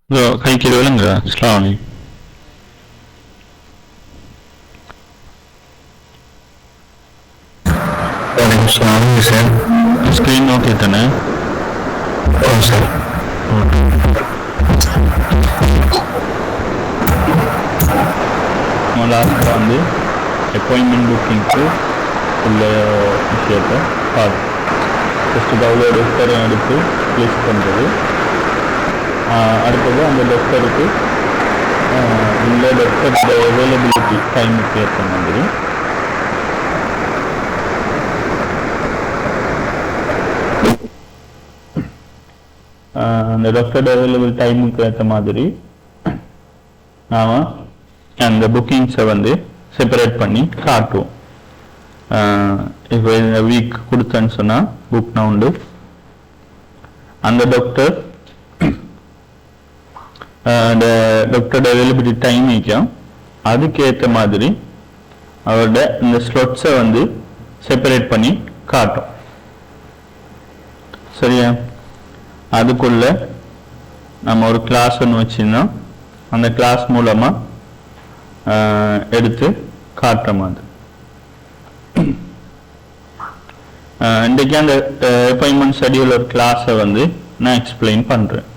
Kay kilowatt enggak? Selama ni. Waalaikumsalam, Sen. Screen okay தானே? Oh, sir. Last வந்து appointment புக்கிங்க்கு உள்ள விஷயத்தை பார்த்து ஃபஸ்ட்டு டவுன்லோட் டாக்டரை எடுத்து ப்ளேஸ் பண்ணுறது. அடுத்தது அந்த டாக்டருக்கு உள்ள டாக்டரோட அவைலபிலிட்டி டைமுக்கு ஏற்ற மாதிரி அந்த டாக்டரோட அவைலபிள் டைமுக்கு ஏற்ற மாதிரி நாம் அந்த புக்கிங்ஸை வந்து செப்பரேட் பண்ணி காட்டுவோம். இப்போ இந்த வீக் கொடுத்தேன்னு சொன்னால் புக் நவுண்டு அந்த டாக்டர் அந்த டாக்டரோட அவைலபிலிட்டி டைம் வைக்கும், அதுக்கேற்ற மாதிரி அவரோட இந்த ஸ்லொட்ஸை வந்து செப்பரேட் பண்ணி காட்டும். சரியா? அதுக்குள்ள நம்ம ஒரு கிளாஸ் ஒன்று வச்சுருந்தோம், அந்த கிளாஸ் மூலமாக எடுத்து காட்டுற மாதிரி. இன்றைக்கு அந்த அப்பாயின்மெண்ட் ஷெட்யூலர் கிளாஸை வந்து நான் எக்ஸ்பிளைன் பண்ணுறேன்.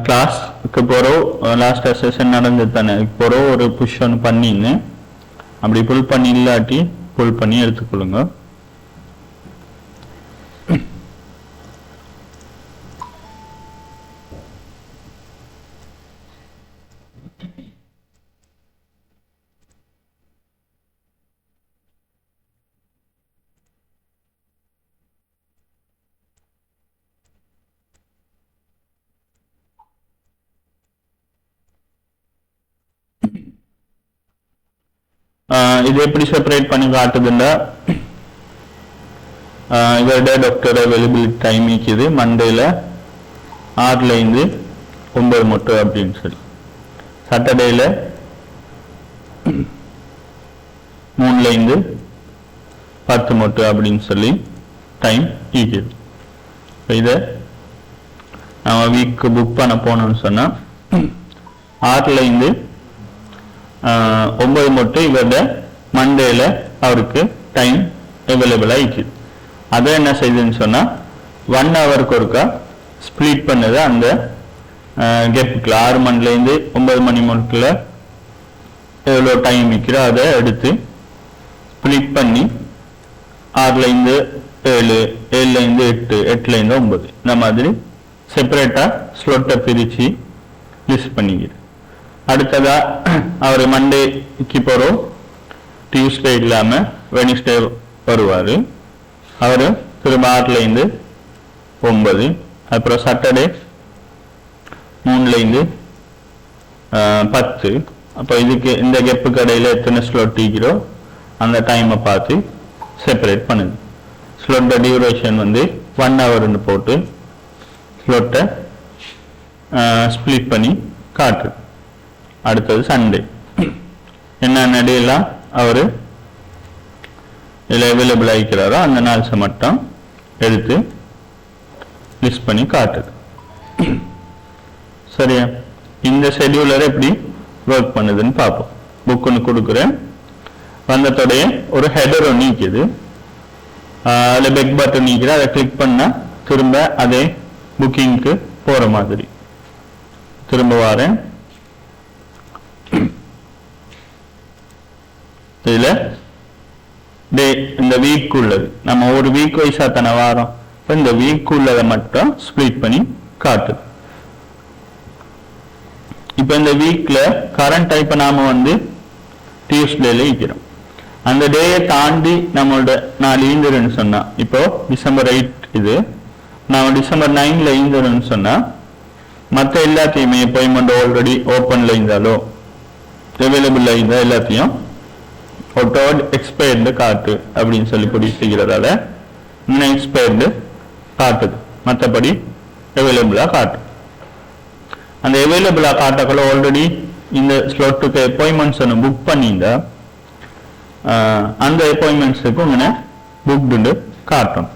கிளாஸ்க்கு போகிறோம், லாஸ்ட் செஷன் நடந்தது தானே, போகிறோம் ஒரு புஷ் ஒன்று பண்ணின்னு அப்படி புல் பண்ணி இல்லாட்டி புல் பண்ணி எடுத்துக்கொள்ளுங்க. இது எப்படி செப்பரேட் பண்ணி காட்டுதுண்டா, இவரோட டாக்டர் அவைலபிலிட்டி டைம் இருக்குது மண்டேல 6 to 9 மட்டும் அப்படின்னு சொல்லி, சாட்டர்டேல 3 to 10 மட்டும் அப்படின்னு சொல்லி டைம் இருக்குது. இதை நம்ம வீக்கு புக் பண்ண போனோம்னு சொன்னா 6 to 9 மட்டும் இவரோட மண்டேல அவருக்கு டைம் அவைலபிள் ஆயிடுச்சு. அதை என்ன செய்யுதுன்னு சொன்னா 1 ஹவருக்கு ஒருக்கா ஸ்பிளிட் பண்ணுது. அந்த கேப்புக்குள்ள 6 மணிலேருந்து 9 மணி மட்டுக்குள்ள எவ்வளோ டைம் வைக்கிறோ அதை எடுத்து ஸ்பிளிட் பண்ணி 6 to 7, 7 to 8, 8 to 9 இந்த மாதிரி செப்பரேட்டா ஸ்லொட்டை பிரிச்சு லிஸ்ட் பண்ணிக்கிறேன். அடுத்ததா அவர் மண்டேக்கு போகிறோம், டியூஸ்டே இல்லாமல் வெனிஸ்டே வருவார். அவர் திரும்ப 6 to 9, அப்புறம் சாட்டர்டே 3 to 10. அப்போ இதுக்கு இந்த கெப்பு கடையில் எத்தனை ஸ்லோட் இருக்கிறோ அந்த டைமை பார்த்து செப்பரேட் பண்ணுது. ஸ்லோட்டோட டியூரேஷன் வந்து 1 ஹவர்னு போட்டு ஸ்லோட்டை ஸ்பிளிட் பண்ணி காட்டு. அடுத்தது சண்டே என்ன டேலாம் அவர் இதில் அவைலபிள் ஆகிக்கிறாரோ அந்த நாள்ஸை மட்டும் எடுத்து லிஸ்ட் பண்ணி காட்டுது. சரியா? இந்த ஷெட்யூலரை எப்படி ஒர்க் பண்ணுதுன்னு பார்ப்போம். புக் ஒன்று கொடுக்குறேன், வந்ததோடைய ஒரு ஹெடர் ஒன்று நீக்குது, அதில் பெக் பட்டன் நீக்குது, அதை கிளிக் பண்ணால் திரும்ப அதே புக்கிங்க்கு போகிற மாதிரி. திரும்ப வரேன், இதுல டே இந்த வீக் உள்ளது, நம்ம ஒரு வீக் வைஸா தானே வாரம், இந்த வீக் உள்ளதை மட்டும் ஸ்பிளிட் பண்ணி காட்டுது. இப்ப இந்த வீக்ல கரண்ட் இப்ப நாம வந்து டியூஸ்டேல இருக்கிறோம். அந்த டேயை தாண்டி நம்மளோட நாள் ஈந்துருன்னு சொன்னா இப்போ December 8 இது, நான் டிசம்பர் 9ல இருந்தேன்னு சொன்னா மற்ற எல்லாத்தையுமே அப்பாயின்மெண்ட் ஆல்ரெடி ஓப்பன்ல இருந்தாலோ அவைலபிள்ல இருந்தா எல்லாத்தையும் எக்ஸ்பயர்டு காட்டு அப்படின்னு சொல்லி செய்கிறதால இன்னும் எக்ஸ்பயர்டு காட்டுது, மற்றபடி அவைலபிளா காட்டு. அந்த அவைலபிளா காட்டக்குள்ள ஆல்ரெடி இந்த ஸ்லாட்டுக்கு அப்பாயின்மெண்ட்ஸ் புக் பண்ணியிருந்தா அந்த அப்பாயின்மெண்ட்ஸுக்கு உங்களை புக்டு காட்டும்.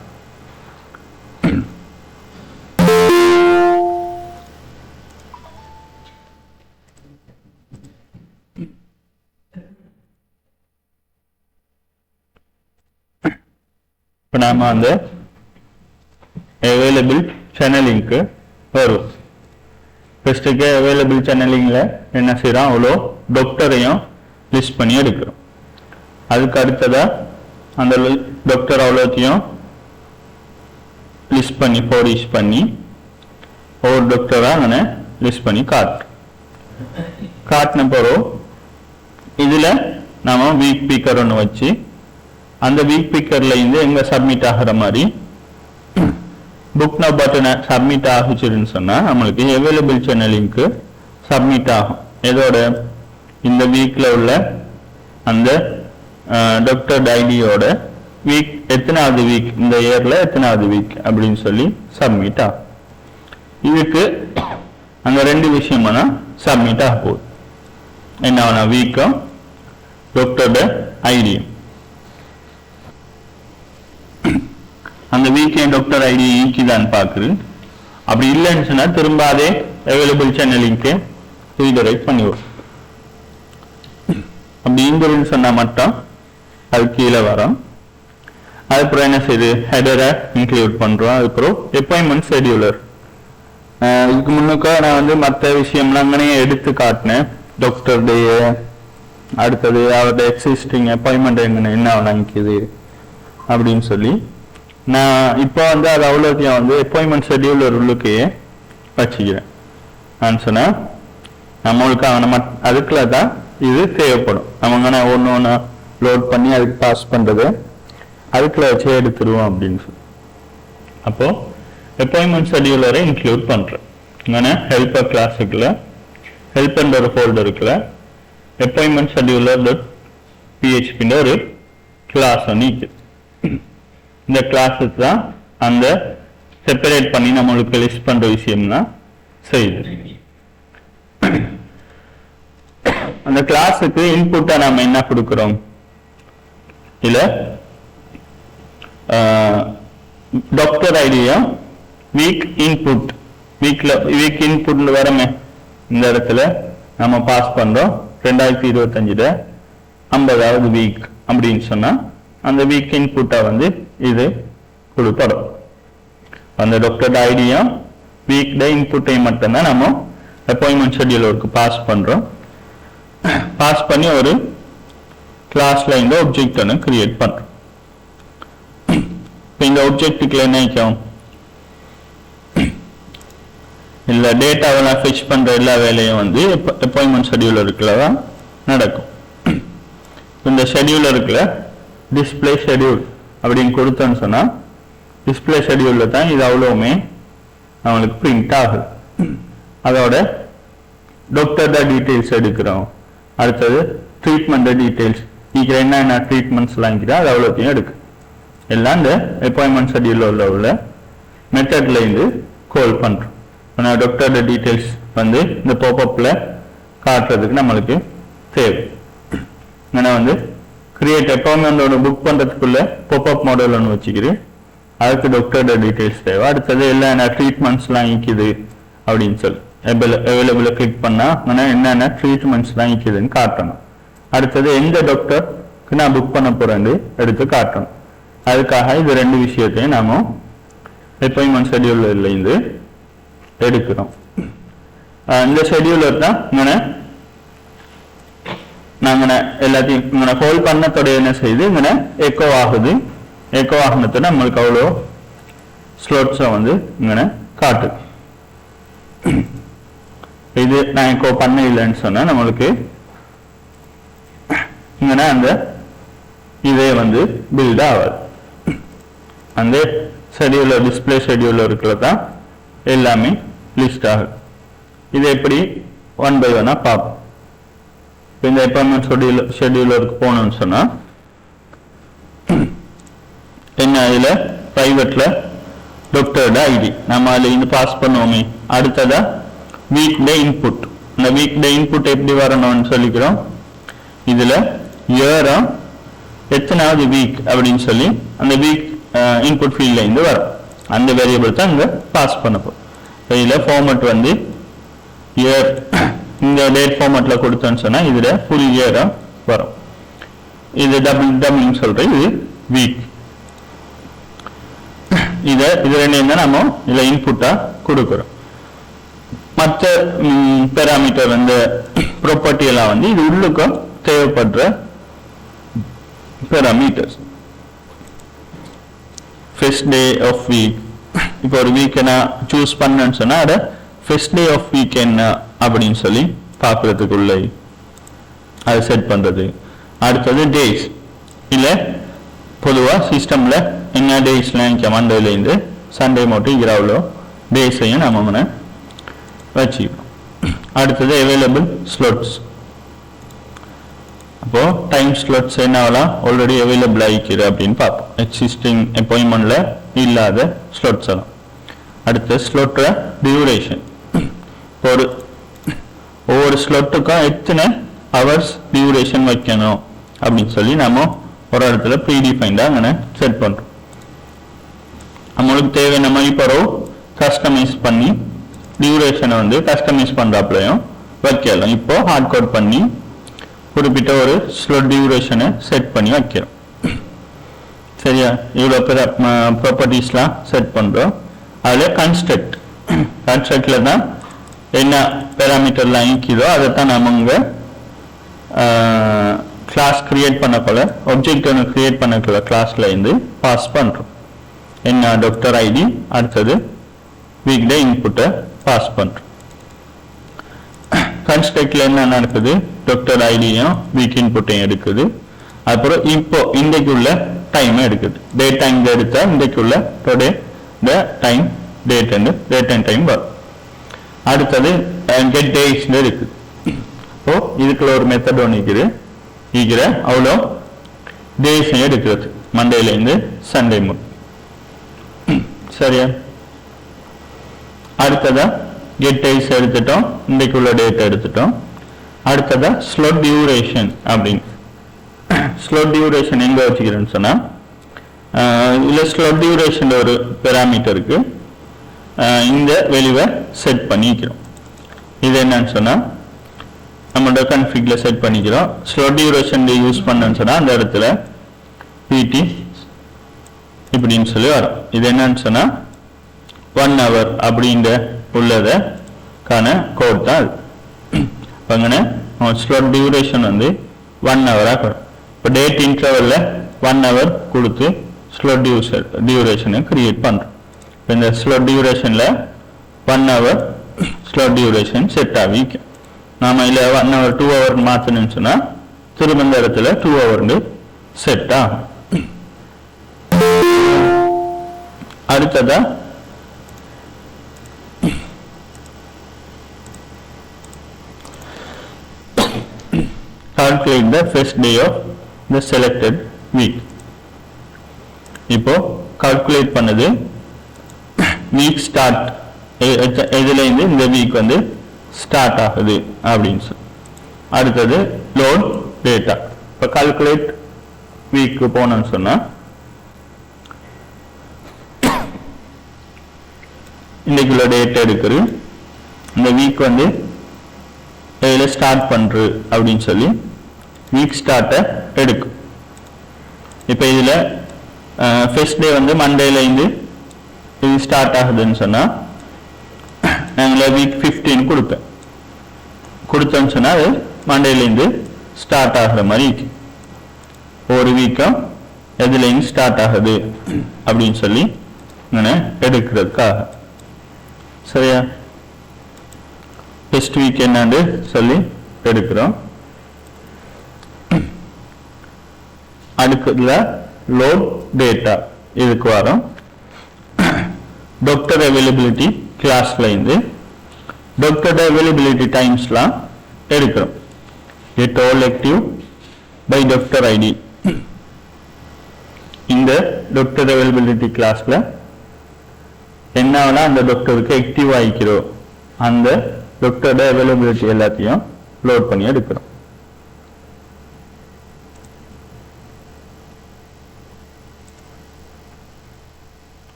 இப்போ நாம அந்த அவைலபிள் சேனலிங்க்கு வரும். ஃபர்ஸ்ட்டுக்கு அவைலபிள் சேனலிங்ல என்ன செய்யறோம், அவ்வளோ டாக்டரையும் லிஸ்ட் பண்ணி எடுக்கிறோம். அதுக்கு அடுத்ததா அந்த டாக்டர் அவ்வளோத்தையும் லிஸ்ட் பண்ணி போரிஷ் பண்ணி ஒவ்வொரு டாக்டரா அங்கே லிஸ்ட் பண்ணி காட்டின பிறகு இதுல நாம வீக் பிக்கர் ஒன்று வச்சு அந்த வீக் பிக்கர்ல இருந்து எங்க சப்மிட் ஆகிற மாதிரி புக் நவ் பட்டனை சப்மிட் ஆகுச்சுன்னு சொன்னா நம்மளுக்கு அவைலபிள் சேனலிங்க்கு சப்மிட் ஆகும். இதோட இந்த வீக்ல உள்ள அந்த டாக்டர் ஐடியோட வீக் எத்தனாவது வீக், இந்த இயர்ல எத்தனாவது வீக் அப்படின்னு சொல்லி சப்மிட் ஆகும். இதுக்கு அந்த ரெண்டு விஷயமான சப்மிட் ஆக போகுது. என்ன வீக்கும் டாக்டரோட ஐடியும். அந்த வீக்கெண்ட் டாக்டர் ஐடி ஈக்கிதான் பாக்குது. அப்படி இல்லைன்னு சொன்னா திரும்ப அதே அவைலபிள் சேனலிங்க்கு ரீடைரக்ட் பண்ணிவிடும். அப்படி இருந்துன்னு சொன்னா மட்டும் அது கீழே வரும். அதுக்கப்புறம் என்ன செய்யுது, ஹெடரை இன்க்ளூட் பண்றோம். அதுக்கப்புறம் அப்பாயின்மெண்ட் ஷெட்யூலர். இதுக்கு முன்னுக்க நான் மற்ற விஷயம்லாம் அங்கனே எடுத்து காட்டினேன். டாக்டர் டே, அடுத்தது அவரோட எக்ஸிஸ்டிங் அப்பாயின்மெண்ட் என்ன நினைக்குது அப்படின்னு சொல்லி நான் இப்போ அது அவ்வளோத்தையும் அப்பாயின்மெண்ட் ஷெட்யூலர் உள்ளுக்கே வச்சுக்கிறேன். நான் சொன்னேன் நம்மளுக்கு அவனை அதுக்குள்ள தான் இது தேவைப்படும். நம்ம ஒன்று ஒன்று லோட் பண்ணி அதுக்கு பாஸ் பண்றது அதுக்குள்ள வச்சே எடுத்துருவோம் அப்படின்னு சொல்லி அப்போ அப்பாயின்மெண்ட் ஷெட்யூலரை இன்க்ளூட் பண்றேன். இங்கே ஹெல்ப்பர் கிளாஸுக்குள்ள ஹெல்ப்ன்ற ஒரு ஃபோல்டருக்குள்ள அப்பாயின்மெண்ட் ஷெட்யூலர் PHP ஒரு கிளாஸ் நீக்குது. இந்த கிளாஸுக்கு தான் அந்த செப்பரேட் பண்ணி நம்மளுக்கு லிஸ்ட் பண்ற விஷயம்னா செய்யுது. அந்த கிளாஸுக்கு இன்புட்டா நாம என்ன கொடுக்கிறோம், இல்ல doctor idea week input, week input வரமே இந்த இடத்துல நம்ம பாஸ் பண்றோம் 2025 50வது வீக் அப்படின்னு சொன்னா அந்த வீக் இன்புட்டா இது கொடுப்படும். அந்த டாக்டர் ஐடியா வீக் டே இன்புட்டை மட்டும்தான் நம்ம அப்பாயின்மெண்ட் ஷெட்யூலருக்கு பாஸ் பண்றோம். பாஸ் பண்ணி ஒரு கிளாஸ்ல இந்த ஆப்ஜெக்ட் ஒன்று கிரியேட் பண்றோம். இந்த ஆப்ஜெக்டுக்கு என்ன ஆகும், இல்ல டேட்டாவெல்லாம் ஃபெச் பண்ற எல்லா வேலையும் அப்பாயின்மெண்ட் ஷெட்யூலருக்குள்ள தான் நடக்கும். இந்த ஷெட்யூலருக்குள்ள டிஸ்பிளே ஷெட்யூல் அப்படின்னு கொடுத்தோன்னு சொன்னா டிஸ்பிளே ஷெட்யூல்ல தான் இது அவ்வளவுமே அவங்களுக்கு பிரிண்ட் ஆகுது. அதோட டாக்டர் டீட்டெயில்ஸ் எடுக்கிறோம். அடுத்தது ட்ரீட்மெண்ட் டீட்டெயில்ஸ் என்னென்ன ட்ரீட்மெண்ட்ஸ் எல்லாம் அது அவ்வளோத்தையும் எடுக்கு. எல்லாம் இந்த அப்பாயின்மெண்ட் ஷெட்யூல்ல உள்ள மெத்தட்ல இருந்து கால் பண்றோம். டாக்டர் டீட்டெயில்ஸ் இந்த பாப்அப்ல காட்டுறதுக்கு நம்மளுக்கு தேவை. ஏன்னா கிரியேட் அப்பாயின்மெண்ட் ஒன்று புக் பண்றதுக்குள்ள பாப்அப் மாடல் ஒன்று வச்சுக்கிறேன். அதுக்கு டாக்டர் டீட்டெயில்ஸ் தேவை. அடுத்தது எல்லாம் ட்ரீட்மெண்ட்ஸ் எல்லாம் இக்குது அப்படின்னு சொல்லி அவைலபிள கிளிக் பண்ணா என்னென்ன ட்ரீட்மெண்ட்ஸ் எல்லாம் இக்குதுன்னு காட்டணும். அடுத்தது எந்த டாக்டருக்கு நான் புக் பண்ண போறேன்னு எடுத்து காட்டணும். அதுக்காக இது ரெண்டு விஷயத்தையும் நாம அப்பாயின்மெண்ட் ஷெட்யூலர்ல இருந்து எடுக்கிறோம். இந்த ஷெட்யூலர் தான் நாங்க எல்லாத்தையும் ஹோல்ட் பண்ணத்தோட என்ன செய்யுது, எக்கோ ஆகுது. எக்கோ ஆகுனத்தோட நம்மளுக்கு அவ்வளோ ஸ்லோட்ஸை காட்டுது. இது நான் எக்கோ பண்ண இல்லைன்னு சொன்னா நம்மளுக்கு அந்த இதே பில்ட் ஆகாது. அந்த ஷெடியூலர் டிஸ்பிளே ஷெடியூலருக்குள்ள தான் எல்லாமே லிஸ்ட் ஆகுது. இது எப்படி 1 by 1 பார்ப்போம். இந்த அப்பாயின்மெண்ட் ஷெடியூலருக்கு போகணும்னு சொன்னா என்ன, இதுல பிரைவேட்ல டாக்டரோட ஐடி நம்ம அதுல இருந்து பாஸ் பண்ணுவோமே. அடுத்ததா வீக் டே இன்புட். இந்த வீக் டே இன்புட் எப்படி வரணும்னு சொல்லிக்கிறோம். இதுல இயரா எத்தனாவது வீக் அப்படின்னு சொல்லி அந்த வீக் இன்புட் ஃபீல்ட்ல இருந்து வரும். அந்த வேரியபிள் தான் இங்க பாஸ் பண்ண போறோம். இதுல ஃபார்மட் வந்து இயர், இந்த டேட் ஃபார்மட்ல கொடுத்தோன்னு சொன்னா இதுல ஃபுல் இயரா வரும். இது டபுள்னு சொல்றேன், இது வீக். இது ரெண்டு தான் நம்ம இதுல இன்புட்டா கொடுக்கிறோம். மற்ற பேராமீட்டர் அந்த ப்ராப்பர்ட்டி எல்லாம் வந்து இது உள்ளுக்கு தேவைப்படுற parameters. First day of week, இப்போ ஒரு வீக் நான் சூஸ் பண்ணேன்னு சொன்னா அதை ஃபர்ஸ்ட் டே ஆஃப் வீக் என்ன அப்படின்னு சொல்லி பார்க்கறதுக்குள்ள அதை செட் பண்றது. அடுத்தது டேஸ், இல்லை பொதுவாக சிஸ்டம்ல என்ன டேஸ்ல மண்டேலேருந்து சண்டே மட்டும் இரவுல டேஸையும் நம்ம வச்சுக்கணும். அடுத்தது அவைலபிள் ஸ்லாட்ஸ். அப்போ டைம் ஸ்லாட்ஸ் என்னவெல்லாம் ஆல்ரெடி அவைலபிள் ஆகிக்கிது அப்படின்னு பார்ப்போம். எக்ஸிஸ்டிங் அப்பாயின்மெண்ட்ல இல்லாத ஸ்லாட்ஸ் எல்லாம். அடுத்து ஸ்லாட்டோட டியூரேஷன். ஒவ்வொரு ஸ்லாட்டுக்கும் எத்தனை ஹவர்ஸ் டியூரேஷன் வைக்கணும் அப்படின்னு சொல்லி நம்ம ஒரு இடத்துல ப்ரீடிஃபைண்டா அங்கே செட் பண்றோம். நம்மளுக்கு தேவையான மாதிரி இப்போ கஸ்டமைஸ் பண்ணி டியூரேஷனை வந்து கஸ்டமைஸ் பண்றாப்லையும் வைக்கலாம். இப்போ ஹார்ட் கோட் பண்ணி குறிப்பிட்ட ஒரு ஸ்லாட் டியூரேஷனை செட் பண்ணி வைக்கிறோம். சரியா, இவ்வளோ ப்ராப்பர்ட்டிஸ்லாம் செட் பண்றோம். அதுல கன்ஸ்ட்ரக்ட்ல தான் என்ன பேராமீட்டர்லாம் இருக்குதோ அதை தான் நம்ம இங்க கிளாஸ் கிரியேட் பண்ணக்குள்ள ஆப்ஜெக்ட் ஒன்று கிரியேட் பண்ணக்குள்ள கிளாஸ்ல இருந்து பாஸ் பண்றோம். என்ன டாக்டர் ஐடி, அடுத்தது வீக் டே இன்புட்டை பாஸ் பண்றோம். கன்ஸ்ட்ரக்ட்ல என்ன நடக்குது, டாக்டர் ஐடியும் வீக் இன்புட்டையும் எடுக்குது. அப்புறம் இப்போ இன்றைக்குள்ள டைம் எடுக்குது. டேட் டைம் எடுத்தா இன்றைக்குள்ள today the time date and time வரும். அடுத்தது கெட் டேஸ் இருக்குது. இப்போ இதுக்குள்ள ஒரு மெத்தட் ஒன்று இருக்கிற அவ்வளோ டேஸ் எடுக்கிறது மண்டேல இருந்து சண்டே முன். சரியா, அடுத்ததா கெட் டேஸ் எடுத்துட்டோம், இன்றைக்குள்ள டேட் எடுத்துட்டோம். அடுத்ததா ஸ்லாட் டியூரேஷன் அப்படின்னு. ஸ்லாட் டியூரேஷன் எங்க வச்சுக்கிறேன்னு சொன்னா இல்ல ஸ்லாட் டியூரேஷன் ஒரு பேராமீட்டருக்கு இந்த வேல்யூவை செட் பண்ணிக்கிறோம். இது என்னன்னு சொன்னா நம்மளோட கன்ஃபிக்ல செட் பண்ணிக்கிறோம். ஸ்லாட் டியூரேஷன் யூஸ் பண்ணன்னு சொன்னா அந்த இடத்துல பிடி இப்படின்னு சொல்லி வரும். இது என்னன்னு சொன்னா 1 hour அப்படின்ற உள்ளதற்கான கோட் தான் அது. அங்கே ஸ்லாட் டியூரேஷன் வந்து 1 hour வரும். இப்போ டேட் இன்டர்வல்ல 1 hour கொடுத்து ஸ்லாட் டியூரேஷனை கிரியேட் பண்றோம். இப்போ இந்த ஸ்லாட் டியூரேஷன்ல 1 hour ஸ்லாட் டியூரேஷன் செட் ஆகிக்கும். நாம இல்ல 1 hour 2 hour மாத்தணும்னு சொன்னா திரும்ப இந்த இடத்துல 2 hour செட் ஆகும். அடுத்ததா calculate the first day of the selected week. இப்போ calculate பண்ணது week start எதுல இருந்து இந்த வீக் வந்து ஸ்டார்ட் ஆகுது அப்படின்னு சொல்லி. அடுத்தது load data. இப்போ calculate week போனோம்னு சொன்னா இன்னைக்குள்ள டேட் எடுக்கிறது, இந்த வீக் வந்து எதுல ஸ்டார்ட் பண்றது அப்படின்னு சொல்லி வீக் ஸ்டார்ட்டை எடுக்கும். இப்போ இதுல ஃபர்ஸ்ட் டே வந்து மண்டேல இருந்து இது ஸ்டார்ட் ஆகுதுன்னு சொன்னா நாங்கள் வீக் 15 கொடுப்பேன். கொடுத்தோன்னு சொன்னா அது மண்டேல இருந்து ஸ்டார்ட் ஆகுற மாதிரி ஒரு வீக்கம் எதுல இருந்து ஸ்டார்ட் ஆகுது அப்படின்னு சொல்லி எடுக்கிறதுக்காக. சரியா, ஃபர்ஸ்ட் வீக் என்னன்னு சொல்லி எடுக்கிறோம். அடுத்ததுல லோட் டேட்டா இதுக்கு வரும். டாக்டர் அவைலபிலிட்டி கிளாஸ்ல இருந்து டாக்டர் அவைலபிலிட்டி டைம்ஸ்லாம் எடுக்கிறோம். Get all active by doctor ID. இந்த டாக்டர் அவைலபிலிட்டி கிளாஸ்ல என்னவெல்லாம் அந்த டாக்டருக்கு ஆக்டிவ் ஆகிக்கிறோம் அந்த டாக்டரோட அவைலபிலிட்டி எல்லாத்தையும் லோட் பண்ணி எடுக்கிறோம்.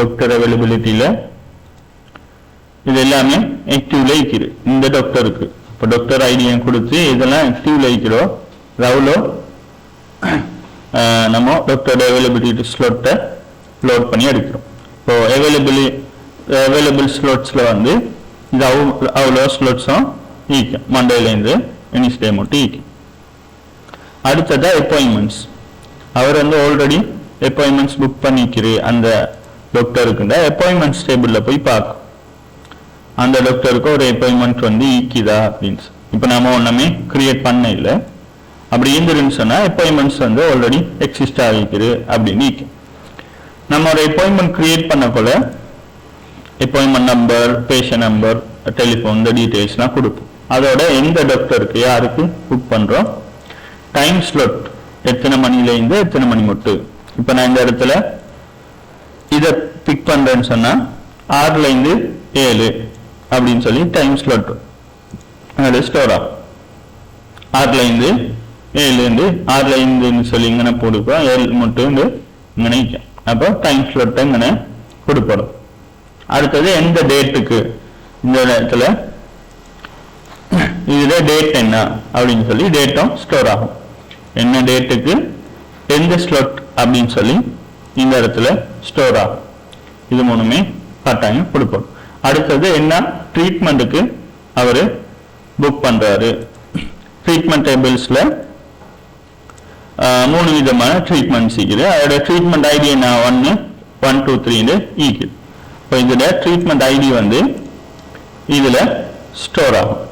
டாக்டர் அவைலபிலிட்டியில இது எல்லாமே ஆக்டிவ்ல இருக்குது இந்த டாக்டருக்கு. இப்போ டாக்டர் ஐடியை கொடுத்து இதெல்லாம் ஆக்டிவ்ல இருக்கிறோம். ரவுலோ நம்ம டாக்டர் அவைலபிலிட்டி ஸ்லோட்டை லோட் பண்ணி எடுக்கிறோம். இப்போ அவைலபிள் ஸ்லோட்ஸ்ல வந்து இது அவ்வளோ ஸ்லோட்ஸும் ஈக்கும் மண்டேலேருந்து வெனிஸ்டே மட்டும் ஈக்கும். அடுத்ததா அப்பாயின்மெண்ட்ஸ். அவர் வந்து ஆல்ரெடி அப்பாயின்மெண்ட்ஸ் புக் பண்ணிக்கிறது அந்த டாக்டருக்குண்ட அப்பாயின்மெண்ட்ஸ் டேபிளில் போய் பார்க்கும் அந்த டாக்டருக்கு ஒரு அப்பாயின்மெண்ட் வந்து ஈக்குதா அப்படின்னு. இப்போ நாம ஒன்றுமே கிரியேட் பண்ண இல்லை. அப்படி இருந்துருன்னு சொன்னால் அப்பாயின்மெண்ட்ஸ் வந்து ஆல்ரெடி எக்ஸிஸ்ட் ஆகிக்குது அப்படின்னு ஈக்கும். நம்ம ஒரு அப்பாயின்மெண்ட் கிரியேட் பண்ணக்குள்ள appointment number, patient number, telephone இந்த டீட்டெயில்ஸ்லாம் கொடுப்போம். அதோட எந்த டாக்டருக்கு யாருக்கு புக் பண்ணுறோம், டைம் ஸ்லாட் எத்தனை மணிலேருந்து எத்தனை மணி மட்டும். இப்போ நான் இந்த இடத்துல இதை பிக் பண்ணுறேன்னு சொன்னால் 6லேருந்து 7 அப்படின்னு சொல்லி டைம் ஸ்லாட் அது ஸ்டோர் ஆகும். 6லேருந்து 7 சொல்லி இங்கே போடுப்போம். 7 மட்டும் இங்கே நிற்கும். அப்போ டைம் ஸ்லாட்டை இங்கே கொடுப்படும். அடுத்தது எந்த டேட்டுக்கு இந்த இடத்துல இதுல டேட் என்ன அப்படின்னு சொல்லி டேட்டும் ஸ்டோர் ஆகும். என்ன டேட்டுக்கு எந்த ஸ்லாட் அப்படின்னு சொல்லி இந்த இடத்துல ஸ்டோர் ஆகும். இது மூணுமே கட்டாயம் கொடுப்போம். அடுத்தது என்ன ட்ரீட்மெண்ட்டுக்கு அவர் புக் பண்றாரு. ட்ரீட்மெண்ட் டேபிள்ஸ்ல 3 விதமான ட்ரீட்மெண்ட்ஸ் இருக்குது. அதோட ட்ரீட்மெண்ட் ஐடி என்ன 1, 1, 2, 3 இருக்குது. இப்போ இதோட ட்ரீட்மெண்ட் ஐடி வந்து இதுல ஸ்டோர் ஆகும்.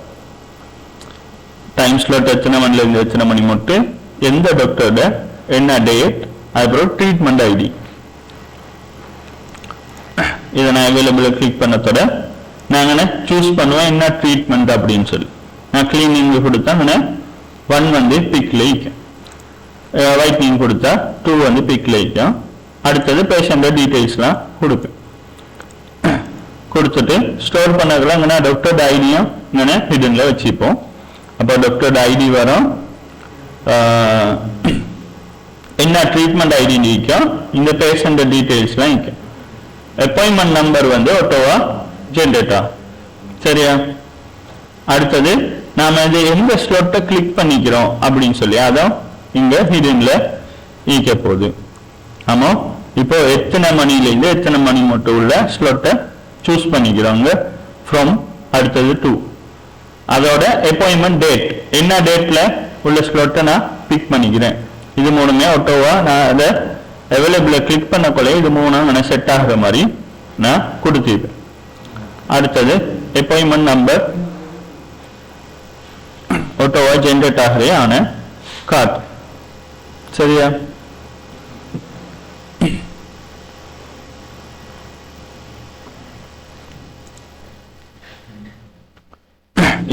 டைம் ஸ்லாட் எத்தனை மணிலேருந்து எத்தனை மணி மட்டும், எந்த டாக்டரோட என்ன டேட், அதுக்கப்புறம் ட்ரீட்மெண்ட் ஐடி. இதை நான் அவைலபிள் கிளிக் பண்ணத்தோட நாங்கள் சூஸ் பண்ணுவேன் என்ன ட்ரீட்மெண்ட் அப்படின்னு சொல்லி. நான் கிளீனிங் கொடுத்தா 1 வந்து பிக்ல வைக்கும், வைட்னிங் கொடுத்தா 2 வந்து பிக்ல வைக்கும். அடுத்தது பேஷண்ட் டீட்டெயில்ஸ்லாம் கொடுப்பேன். கொடுத்துட்டு ஸ்டோர் பண்ணதுல இங்கே டாக்டரோட ஐடியும் இங்கே ஹிடன்ல வச்சுப்போம். அப்போ டாக்டரோட ஐடி வரும், என்ன ட்ரீட்மெண்ட் ஐடி நிற்கும், இந்த பேஷண்ட் டீட்டெயில்ஸ்லாம் நிற்கும். அப்பாயின்மெண்ட் நம்பர் வந்து ஆட்டோவா ஜென்ரேட் ஆகும். சரியா? அடுத்தது நாம இது எந்த ஸ்லாட்டை கிளிக் பண்ணிக்கிறோம் அப்படின்னு சொல்லி அதான் இங்க ஹிடன்ல ஈக்க போகுது. ஆமா, இப்போ எத்தனை மணிலேருந்து எத்தனை மணி மட்டும் உள்ள ஸ்லாட்டை சூஸ் பண்ணிக்கிறோங்க ஃப்ரம். அடுத்தது 2 அதோட அப்பாயின்மெண்ட் டேட், என்ன டேட்ல உள்ள ஸ்லாட்டை நான் பிக் பண்ணிக்கிறேன். இது மூணுமே ஆட்டோவா நான் அதை அவைலபிள கிளிக் பண்ணக்குள்ள இது மூணும் செட் ஆகிற மாதிரி நான் கொடுத்துருப்பேன். அடுத்தது அப்பாயின்மெண்ட் நம்பர் ஆட்டோவா ஜென்ரேட் ஆகிறே ஆன கார்டு. சரியா?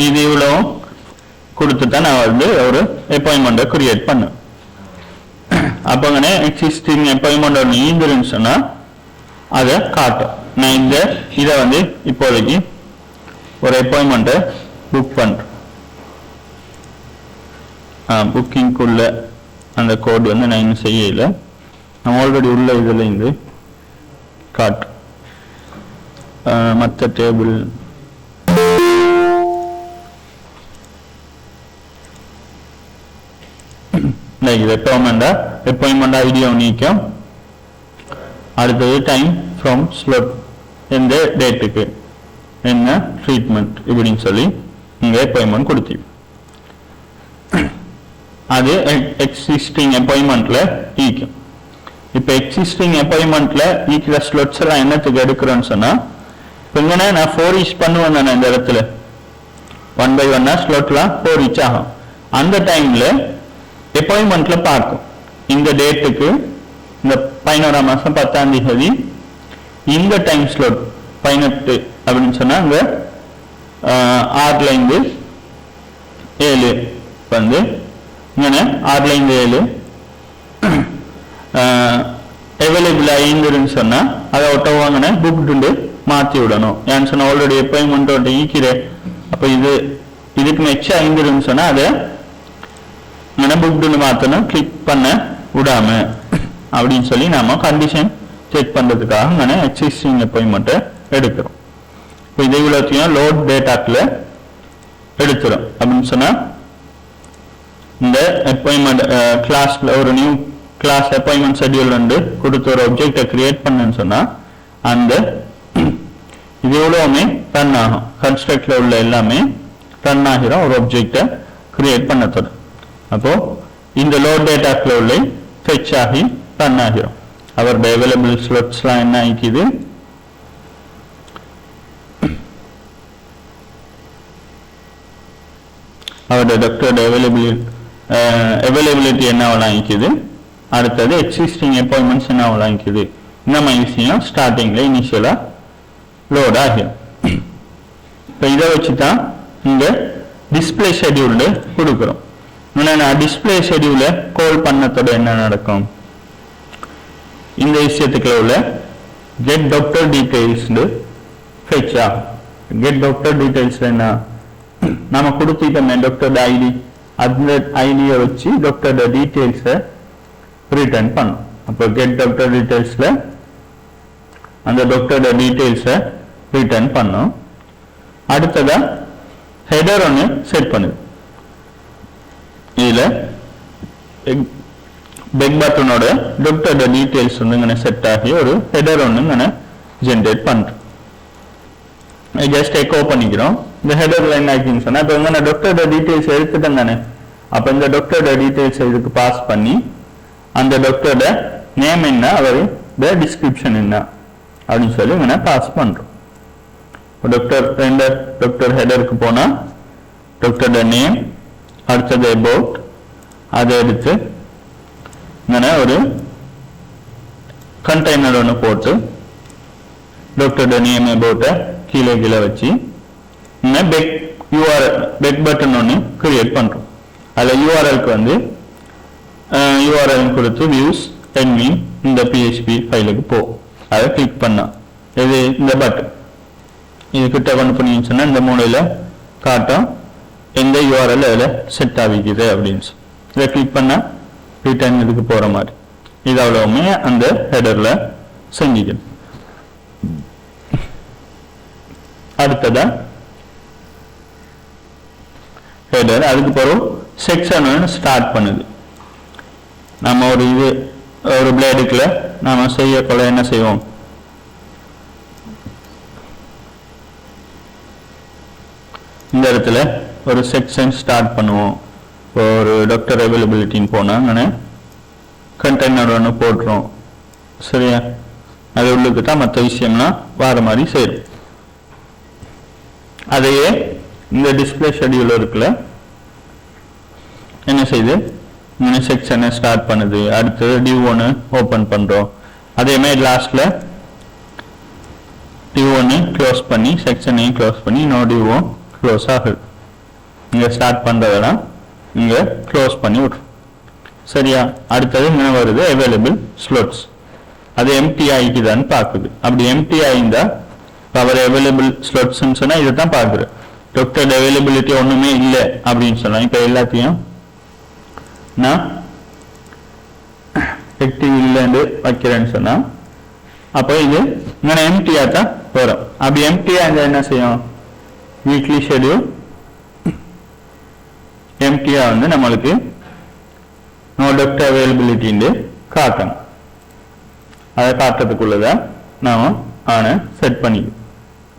இது இவ்வளோ கொடுத்துட்டா நான் வந்து ஒரு அப்பாயின்மெண்ட்டை கிரியேட் பண்ணேன். அப்போங்கண்ணே எக்ஸிஸ்டிங் அப்பாயின்மெண்ட் ஒன்று ஈந்துருன்னு சொன்னால் அதை காட்டும். நான் இதை வந்து இப்போதைக்கு ஒரு அப்பாயின்மெண்ட்டை புக் பண்ணுறேன். புக்கிங்குள்ள அந்த கோட் வந்து நான் இன்னும் செய்யலை. நான் ஆல்ரெடி உள்ள இதில் இருந்து காட்டும். மற்ற டேபிள் அப்பாயின்மெண்ட் ஐடியா நீக்கும். அடுத்தது டைம் ஃப்ரம் ஸ்லாட், எந்த டேட்டுக்கு என்ன ட்ரீட்மெண்ட் இப்படின்னு சொல்லி இங்கே அப்பாயின்மெண்ட் கொடுத்தீங்க. அது எக்ஸிஸ்டிங் அப்பாயின்மெண்ட்ல ஈக்கும். இப்போ எக்ஸிஸ்டிங் அப்பாயின்மெண்ட்ல ஈக்கிற ஸ்லாட்ஸ் எல்லாம் என்னத்துக்கு எடுக்கிறோன்னு சொன்னா, இப்போ இங்கே நான் 4 each பண்ணுவேன். நான் இந்த இடத்துல 1 by 1 ஸ்லாட்லாம் 4 each ஆகும். அந்த டைம்ல அப்பாயின்மெண்ட்ல பார்க்கும் இந்த டேட்டுக்கு இந்த 11 மாசம் 10ஆம் தேதி இந்த டைம் ஸ்லாட் 18 அப்படின்னு சொன்னா அங்க 6ல இருந்து 7 வந்து இங்கே 6ல இருந்து 7 அவைலபிள் ஆயிருந்துன்னு சொன்னா அதை ஒட்டவாங்கன்னு புக்டு மாற்றி விடணும். ஏன்னு சொன்னா ஆல்ரெடி அப்பாயின்மெண்ட் ஒன்று ஈக்கிறேன். அப்போ இதுக்கு மெச்ச ஐந்துன்னு சொன்னா அதை இங்கே புக்டு மாற்றணும், கிளிக் பண்ண விடாம அப்படின்னு சொல்லி நாம கண்டிஷன் செக் பண்றதுக்காக இங்கே எக்ஸிஸ்டிங் அப்பாயின்மெண்ட்டை எடுக்கிறோம். இப்போ இதை இவ்வளோத்தையும் லோட் டேட்டாக்குள்ள எடுத்துரும் அப்படின்னு சொன்னா இந்த அப்பாயின்மெண்ட் கிளாஸ்ல ஒரு நியூ கிளாஸ் அப்பாயின்மெண்ட் ஷெட்யூல் வந்து கொடுத்து ஒரு ஆப்ஜெக்டை கிரியேட் பண்ணேன்னு சொன்னா அந்த இது எவ்வளவுமே ரன் ஆகும். கன்ஸ்ட்ரக்ட்ல உள்ள எல்லாமே ரன் ஆகிரும் ஒரு ஆப்ஜெக்டை கிரியேட் பண்ண தொடரும். அப்போ இந்த லோட் டேட்டாக்குள்ள உள்ள ஃபெச் ஆகி ரன் ஆகிரும். அவருடைய அவைலபிள் ஸ்லாட்ஸ்லாம் என்ன ஆகிக்குது, அவருடைய டாக்டர் அவைலபிலிட்டி என்ன வழங்கிக்குது, அடுத்தது எக்ஸிஸ்டிங் அப்பாயின்மெண்ட்ஸ் என்ன வழங்கிக்குது, இந்த மாதிரி விஷயம் ஸ்டார்டிங்ல இனிஷியலா லோட் ஆகும். இப்போ இதை வச்சு தான் இங்க டிஸ்பிளே ஷெட்யூல்டு கொடுக்குறோம். டிஸ்பிளே ஷெட்யூல கால் பண்ணத்தோட என்ன நடக்கும், இந்த விஷயத்துக்குள்ள உள்ள கெட் டாக்டர் டீடைல்ஸ் ஃபெச் ஆகும். கெட் டாக்டர் டீடைல்ஸ் என்ன, நம்ம கொடுத்துட்டோமே டாக்டர் ஐடி, அந்த ஐடியை வச்சு டாக்டர் டீடைல்ஸை ரிட்டர்ன் பண்ணும். அப்போ கெட் டாக்டர் டீடைல்ஸ்ல அந்த டாக்டர் டீடைல்ஸை ரிட்டர்ன் பண்ணும். அடுத்ததா ஹெடர் ஒன்று செட் பண்ணுது. இதுல பெக் பட்டனோட டாக்டர் டீடைல்ஸ் வந்து இங்கே செட் ஆகி ஒரு ஹெடர் ஒன்று இங்கே ஜென்ரேட் பண்றோம். ஜஸ்ட் எக்கோ பண்ணிக்கிறோம். இந்த ஹெடர்ல என்ன ஆச்சுன்னு சொன்னா இப்போ இங்கே டாக்டர் டீடைல்ஸ் எடுத்துட்டேன் தானே, அப்போ இந்த டாக்டர் டீடைல்ஸ் இதுக்கு பாஸ் பண்ணி அந்த டாக்டரோட நேம் என்ன, அவருடைய டிஸ்கிரிப்ஷன் என்ன அப்படின்னு சொல்லி இங்கே பாஸ் பண்றோம். டாக்டர் ஹெடருக்கு போனா டாக்டரோட நேம், அடுத்தது அபவுட், அதை எடுத்து இங்கே ஒரு கண்டெய்னர் ஒன்று போட்டு டாக்டரோட நேம் அபவுட்டை கீழே கீழே வச்சு பெக் பட்டன் ஒன்று கிரியேட் பண்றோம். அதில் யூஆர்எல்க்கு வந்து யூஆர்எல் கொடுத்து வியூஸ் என்வி இந்த பிஹெச்பி ஃபைலுக்கு போ, அதை கிளிக் பண்ணா இது இந்த பட்டன் இது கிட்ட கொண்டு பண்ணி சொன்னா இந்த மூலையில காட்டும் எந்த யூஆர்எல் அதில் செட் ஆகிக்குது அப்படின்னு சொல்லி இதை கிளிக் பண்ணா ரிட்டர்ன் இதுக்கு போற மாதிரி. இது அவ்வளவுமே அந்த ஹெடர்ல செஞ்சுக்கணும். அடுத்ததா ஹெடர், அதுக்கு பிறகு செக்ஷன் ஸ்டார்ட் பண்ணுது. நம்ம ஒரு பிளேடுக்குள்ள நாம செய்யக்குள்ள என்ன செய்வோம், இந்த இடத்துல ஒரு செக்ஷன் ஸ்டார்ட் பண்ணுவோம். ஒரு டாக்டர் அவைலபிலிட்டின்னு போனா கண்டெய்னர் ஒன்று போட்டுரும். சரியா, அது உள்ளுக்கு தான் மற்ற விஷயம்லாம் வார மாதிரி செய்யும். அதையே இந்த டிஸ்பிளே ஷெட்யூல் இருக்குல்ல என்ன செய்யுது, செக்ஷனை ஸ்டார்ட் பண்ணுது. அடுத்தது டிவ் ஒன்று ஓப்பன் பண்றோம். அதே மாதிரி லாஸ்ட்ல டிவ் ஒன்று க்ளோஸ் பண்ணி செக்ஷனையும் க்ளோஸ் பண்ணி நோ டிவும் க்ளோஸ் ஆகுது. இங்க ஸ்டார்ட் பண்றதெல்லாம் இங்க க்ளோஸ் பண்ணி விட்டுரும். சரியா, அடுத்தது என்ன வருது, அவைலபிள் ஸ்லாட்ஸ். அது எம்டி ஆகிக்குதான்னு பார்க்குது. அப்படி எம்டி ஆகிந்தா அவர் அவைலபிள் ஸ்லாட்ஸ்ன்னு சொன்னா இதை தான் பார்க்குது. டாக்டர் அவைலபிலிட்டி ஒண்ணுமே இல்லை அப்படின்னு சொன்னா இப்ப எல்லாத்தையும் நான் ஆக்டிவ் இல்லைன்னு வைக்கிறேன்னு சொன்னா அப்போ இது இங்கே எம்டியா தான் வரும். அப்படி எம்டியா இருந்தா என்ன செய்யும், வீக்லி ஷெட்யூல் எம்டியா வந்து நம்மளுக்கு நோ டாக்டர் அவைலபிலிட்டின்னு காட்டணும். அதை காட்டுறதுக்குள்ளதான் நாம ஆன செட் பண்ணிக்கணும்.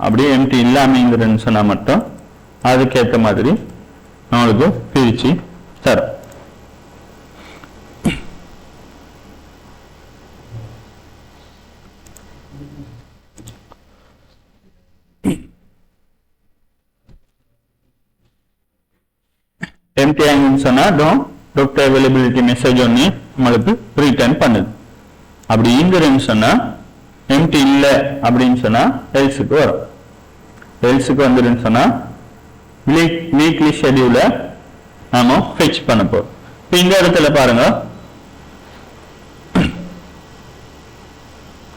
அப்படியே எம்டி இல்லாமங்கிறன்னு சொன்னா மட்டும் அதுக்கேற்ற மாதிரி நம்மளுக்கு பிரிச்சு தரும். எம்டி ஆகின்னு சொன்னா டாக்டர் அவைலபிலிட்டி மெசேஜ் ஒன்று நம்மளுக்கு ரிட்டர்ன் பண்ணுது. அப்படி இங்கிறன்னு சொன்னா எம்டி இல்லை அப்படின்னு சொன்னா எல்ஸுக்கு வரும். எல்ஸுக்கு வந்துருன்னு சொன்னா வீக்லி ஷெட்யூலை நாம ஃபிக்ஸ் பண்ண போறோம். இப்போ இந்த இடத்துல பாருங்க,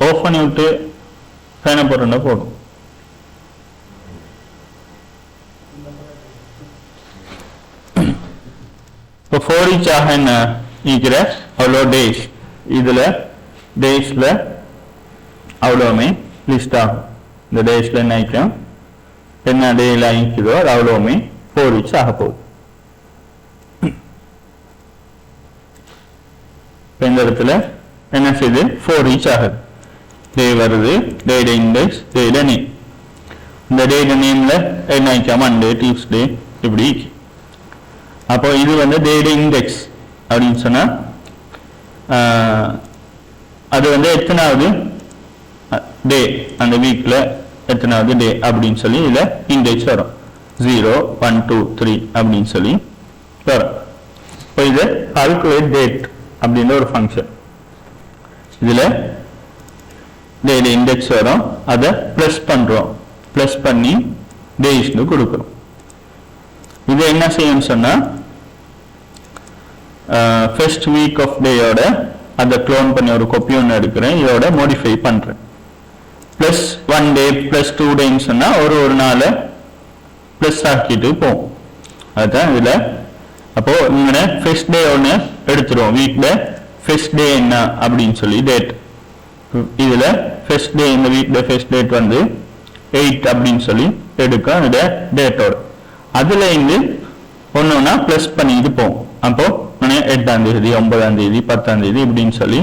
ஆஃப் பண்ணி விட்டு ஃபேனை போட்டுருந்தா போடும். இப்போ 4 each ஆக என்ன இருக்கிற அவ்வளோ டேஸ், இதுல டேஸ்ல அவ்வளோவுமே லிஸ்ட் ஆகும். இந்த டேஸ்ல என்ன ஆயிக்கும், என்ன டேல ஆயிக்குதோ அது அவ்வளோவுமே 4 each ஆக போகுது. இந்த இடத்துல என்ன செய்யுது, 4 each ஆகுது. டே வருது, டேட இண்டெக்ஸ், டேட நேம். இந்த டேட நேம்ல என்ன ஆயிக்கா, மண்டே, டியூஸ்டே இப்படி. அப்போ இது வந்து டேட இண்டெக்ஸ் அப்படின்னு சொன்னா அது வந்து எத்தனாவது டே, அந்த வீக்ல எத்தனாவது டே அப்படின்னு சொல்லி இதுல இண்டெக்ஸ் வரும். 0, 1, 2, 3 அப்படின்னு சொல்லி வரும். இப்போ இது கால்குலேட் டேட் அப்படின்ற ஒரு ஃபங்க்ஷன். இதுல டேட் இண்டெக்ஸ் வரும், அதை பிளஸ் பண்றோம், பிளஸ் பண்ணி டேஸ்னு கொடுக்குறோம். இது என்ன செய்யும் சொன்னா ஃபர்ஸ்ட் வீக் ஆஃப் டேயோட அதை க்ளோன் பண்ணி ஒரு காப்பி ஒன்று எடுக்கிறேன், இதோட மாடிஃபை பண்றேன். பிளஸ் 1 டே பிளஸ் 2 டேன்னு சொன்னா ஒரு நாளை பிளஸ் ஆக்கிட்டு போகும். அதுதான் இதுல. அப்போ இங்க ஃபர்ஸ்ட் டே ஒன்று எடுத்துருவோம், வீக்ல ஃபர்ஸ்ட் டே என்ன அப்படின்னு சொல்லி டேட். இதுல ஃபர்ஸ்ட் டே, இந்த வீக்ல ஃபர்ஸ்ட் டேட் வந்து 8 அப்படின்னு சொல்லி எடுக்க அந்த டேட்டோட அதுல இருந்து ஒன்னொன்னா பிளஸ் பண்ணிட்டு போகும். அப்போ 8ஆம் தேதி, 9ஆம் தேதி, 10ஆம் தேதி இப்படின்னு சொல்லி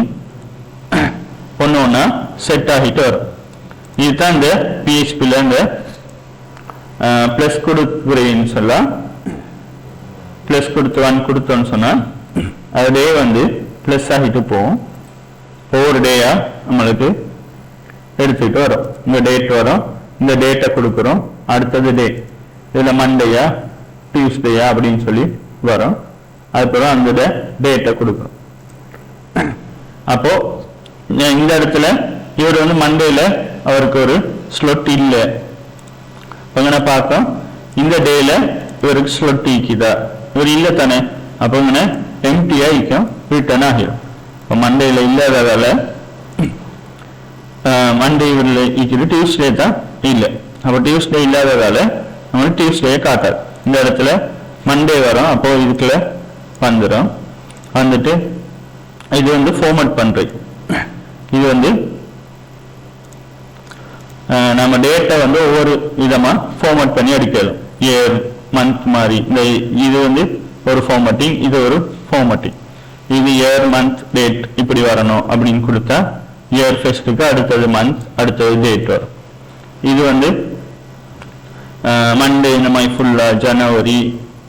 ஒன்னொன்னா செட் ஆகிட்டு வரும். இதுதான் இந்த பிஹெச்பில இந்த பிளஸ் கொடுக்குறேன்னு சொல்லலாம். பிளஸ் கொடுத்து 1 கொடுத்தோன்னு சொன்னா அது டே வந்து பிளஸ் ஆகிட்டு போகும். ஒவ்வொரு டேயா நம்மளுக்கு எடுத்துக்கிட்டு வரும். இந்த டேட் வரும், இந்த டேட்டை கொடுக்குறோம், அடுத்தது டே, இதுல மண்டேயா டியூஸ்டேயா அப்படின்னு சொல்லி வரும். அதுக்கப்புறம் அந்த டேட்டை கொடுக்குறோம். அப்போ இந்த இடத்துல இவர் வந்து மண்டேல அவருக்கு ஒரு ஸ்லொட் இல்லை, இவங்க பார்க்க இந்த டேல இவருக்கு ஸ்லொட் ஈக்குதா, இவர் இல்லை தானே, அப்போ இவங்க எம்டியா ஈக்கும், ரிட்டர்ன் ஆகிடும். இப்போ மண்டேல இல்லாததால மண்டே இவரில் ஈக்குது, டியூஸ்டே தான் இல்லை. அப்போ டியூஸ்டே இல்லாததால நம்மளுக்கு டியூஸ்டே காட்டாது. இந்த இடத்துல மண்டே வரும், அப்போ இதுக்குள்ள வந்துடும். வந்துட்டு இது வந்து ஃபார்மட் பண்றது. இது வந்து நம்ம டேட்டை வந்து ஒவ்வொரு விதமா ஃபார்மட் பண்ணி எடுக்கலாம். இயர், மந்த் மாதிரி. இந்த இது வந்து ஒரு ஃபார்மட்டிங், இது ஒரு ஃபார்மட்டிங். இது இயர், மந்த், டேட் இப்படி வரணும் அப்படின்னு கொடுத்தா இயர் ஃபர்ஸ்ட்டுக்கு அடுத்தது மந்த், அடுத்தது டேட் வரும். இது வந்து மண்டே இந்த மாதிரி ஃபுல்லா ஜனவரி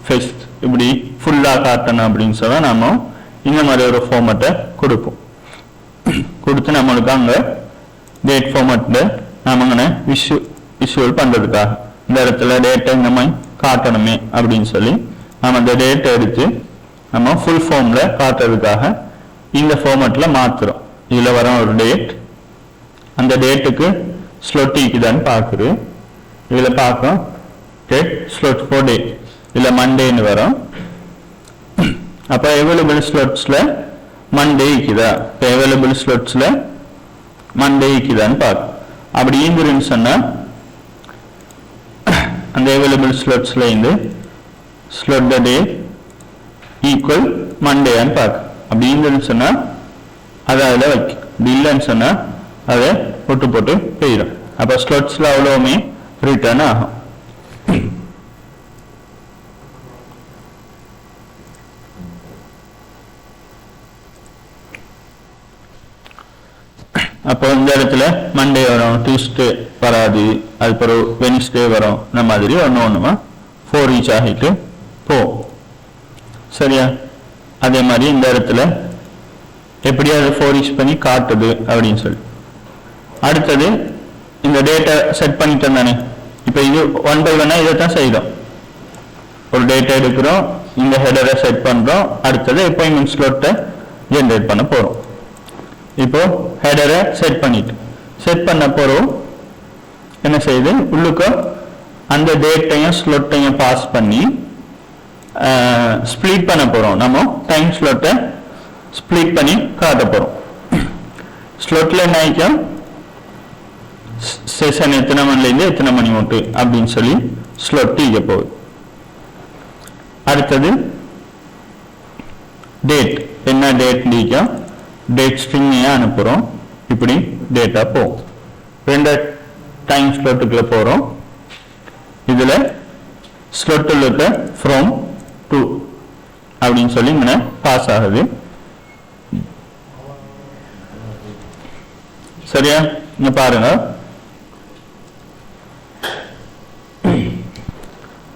ஃபர்ஸ்ட் இப்படி ஃபுல்லா காட்டணும் அப்படின்னு சொன்னா நம்ம இந்த மாதிரி ஒரு ஃபார்மட்டை கொடுப்போம். கொடுத்து நம்மளுக்கு அங்க டேட் ஃபார்மட்ல நாம அங்கே விஷுவல் பண்றதுக்காக இந்த இடத்துல டேட்டை இந்த மாதிரி காட்டணுமே அப்படின்னு சொல்லி நம்ம அந்த டேட்டை எடுத்து நம்ம ஃபுல் ஃபார்ம்ல காட்டுறதுக்காக இந்த ஃபார்மட்ல மாத்துறோம். இதுல வர ஒரு டேட், அந்த டேட்டுக்கு ஸ்லொட் ஈக்குதான்னு பாக்குது. இதுல பார்க்கும் டேட் ஸ்லொட் ஃபார் டே, இதுல மண்டேன்னு வரும். அப்ப அவைலபிள் ஸ்லொட்ஸ்ல மண்டே ஈக்குதா, அவைலபிள் ஸ்லொட்ஸ்ல மண்டே ஈக்குதான்னு பார்க்கும். அப்படி ஈங்குன்னு சொன்னா அந்த அவைலபிள் ஸ்லொட்ஸ்ல இருந்து ஸ்லொட் டே ஈக்குவல் மண்டேன்னு பார்க்கும். அப்படி ஈங்குன்னு சொன்னா அதை அதில் வைக்கும். அப்படி இல்லைன்னு சொன்னா அதை போட்டு போட்டு போயிடும். அப்போ ஸ்லொட்ஸ்ல அவ்வளவுமே ரிட்டர்ன் ஆகும். அப்போ இந்த இடத்துல மண்டே வரும், டியூஸ்டே வராது, அதுக்கப்புறம் வெனிஸ்டே வரும். இந்த மாதிரி ஒன்று ஒன்றுமா 4 each ஆகிட்டு போகும். சரியா? அதே மாதிரி இந்த இடத்துல எப்படி அதை 4 each பண்ணி காட்டுது அப்படின்னு சொல்லி அடுத்தது இந்த டேட்டா செட் பண்ணிட்டோம் தானே. இப்போ இது 1 by 1 இதைத்தான் செய்தோம். ஒரு டேட்டா எடுக்கிறோம், இந்த ஹெடரை செட் பண்றோம், அடுத்தது அப்பாயின்மெண்ட் ஸ்லாட்டை ஜெனரேட் பண்ண போறோம். இப்போ ஹெடரை செட் பண்ணிட்டு செட் பண்ண போறோம் என்ன செய்யுது உள்ளுக்கு அந்த டேட்டையும் ஸ்லோட்டையும் பாஸ் பண்ணி ஸ்ப்ளிட் பண்ண போறோம். நம்ம டைம் ஸ்லோட்டை ஸ்ப்ளிட் பண்ணி காட்ட போறோம். ஸ்லோட்ல என்ன ஆயிக்கும் செஷன் எத்தனை மணிலேருந்து எத்தனை மணி மட்டும் அப்படின்னு சொல்லி ஸ்லோட் இங்க போகுது. அடுத்தது டேட் என்ன டேட் நீக்கும் டேட் ஸ்ட்ரிங்கையே அனுப்புறோம். இப்படி டேட்டா போகும். ரெண்டு டைம் ஸ்லோட்டுக்குள்ள போறோம். இதுல ஸ்லோட்டில் இருக்க ஃப்ரம் டு அப்படின்னு சொல்லி இங்க பாஸ் ஆகுது. சரியா? இங்க பாருங்க.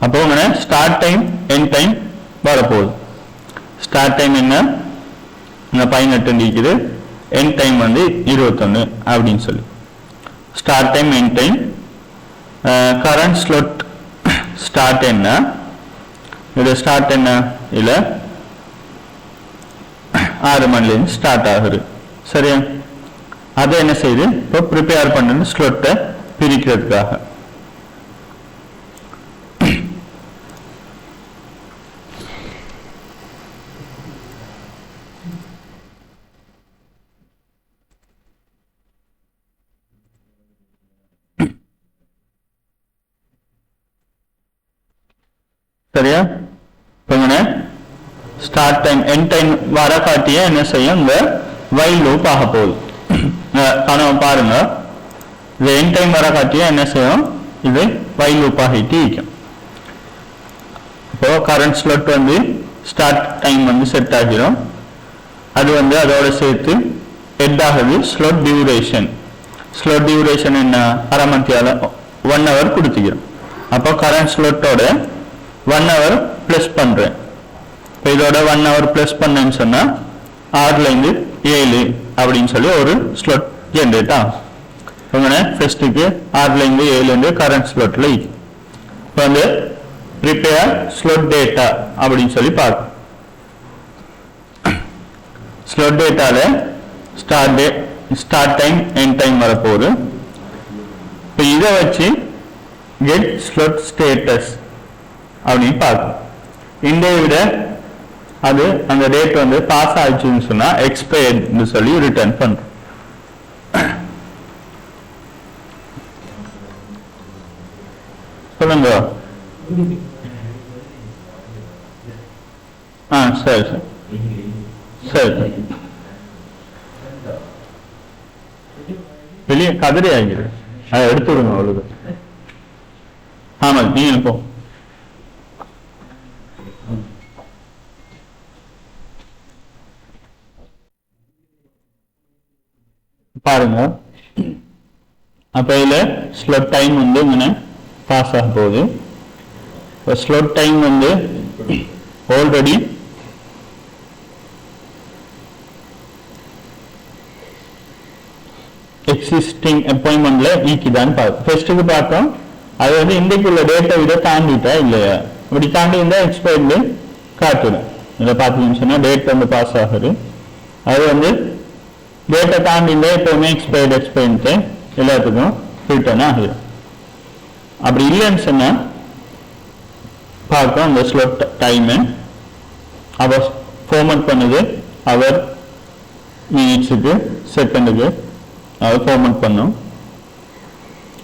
அப்போ இங்க ஸ்டார்ட் டைம் எண்ட் டைம் வரப்போகுது. ஸ்டார்ட் டைம் என்ன 18 இருக்குது, எண்ட் டைம் 21 அப்படின்னு சொல்லி. Start time end time current slot start என்ன இது ஸ்டார்ட் என்ன இல்ல 6 மணிலேருந்து ஸ்டார்ட் ஆகுது. சரியா? அதை என்ன செய்யுது இப்போ ப்ரிப்பேர் பண்ணு ஸ்லோட்டை பிரிக்கிறதுக்காக. சரியா? ஸ்டார்ட் டைம் எண்ட் டைம் வர காட்டிய என்ன செய்யும் இந்த வைல் லூப் ஆக போகுது. பாருங்க இந்த எண்ட் டைம் வர காட்டிய என்ன செய்யும் இது வைல் லூப் ஆகிட்டு இருக்கும். இப்போ current slot start time set ஆகிரும். அது அதோட சேர்த்து ஹெட் ஆகுது ஸ்லோட் டியூரேஷன். ஸ்லோட் டியூரேஷன் என்ன அரை மணித்தியால 1 hour கொடுத்துக்கிறோம். அப்போ கரண்ட் ஸ்லோட்டோட 1 hour பிளஸ் பண்றேன். இதோட 1 hour பிளஸ் பண்ணேன்னு சொன்னா 6லேருந்து 7 அப்படின்னு சொல்லி ஒரு ஸ்லோட் ஜென்ரேட் ஆகும். ஃபர்ஸ்ட்டுக்கு 6லேருந்து 7 கரண்ட் ஸ்லோட்ல இப்போ ப்ரிப்பேர் ஸ்லோட் டேட்டா அப்படின்னு சொல்லி பார்க்கும். ஸ்லோட் டேட்டால ஸ்டார்ட் டைம் எண்ட் டைம் வரப்போகுது. இப்போ இதை வச்சு கெட் ஸ்லோட் ஸ்டேட்டஸ் அப்படின்னு பார்க்கும். இந்த விட அது அந்த டேட் பாஸ் ஆயிடுச்சுன்னு சொன்னா எக்ஸ்பயர்ட்னு சொல்லி ரிட்டர்ன் பண்றோம். சொல்லுங்க. சரி சரி சரி வெளியே கதிரை ஆகிடு அதை எடுத்து விடுங்க அவ்வளவு. ஆமா நீங்க போ. பாருங்க அப்ப இதுல ஸ்லோட் டைம் இങ്ങനെ பாஸ் ஆக போகுது. ஸ்லோட் டைம் ஆல்ரெடி எக்ஸிஸ்டிங் அப்பாயின்மெண்ட்ல நீக்கிதான் ஃபர்ஸ்ட்டுக்கு பார்த்தோம். அது இன்றைக்குள்ள டேட்டை விட தாண்டிட்டா இல்லையா? இப்படி தாண்டி இருந்தா எக்ஸ்பயர்டு காட்டுறேன். இதை பார்த்தீங்கன்னு சொன்னா டேட் பாஸ் ஆகுது. அது டேட்டை தாண்டிந்தா எப்பவுமே எக்ஸ்பயர்டு எல்லாத்துக்கும் ரிட்டர்ன் ஆகிடும். அப்படி இல்லைன்னு சொன்னா பார்க்கும் அந்த ஸ்லோட் டைமு அவர் ஃபார்மட் பண்ணுது. அவர் மினிட்ஸுக்கு செகண்டுக்கு அவர் ஃபார்மட் பண்ணும்.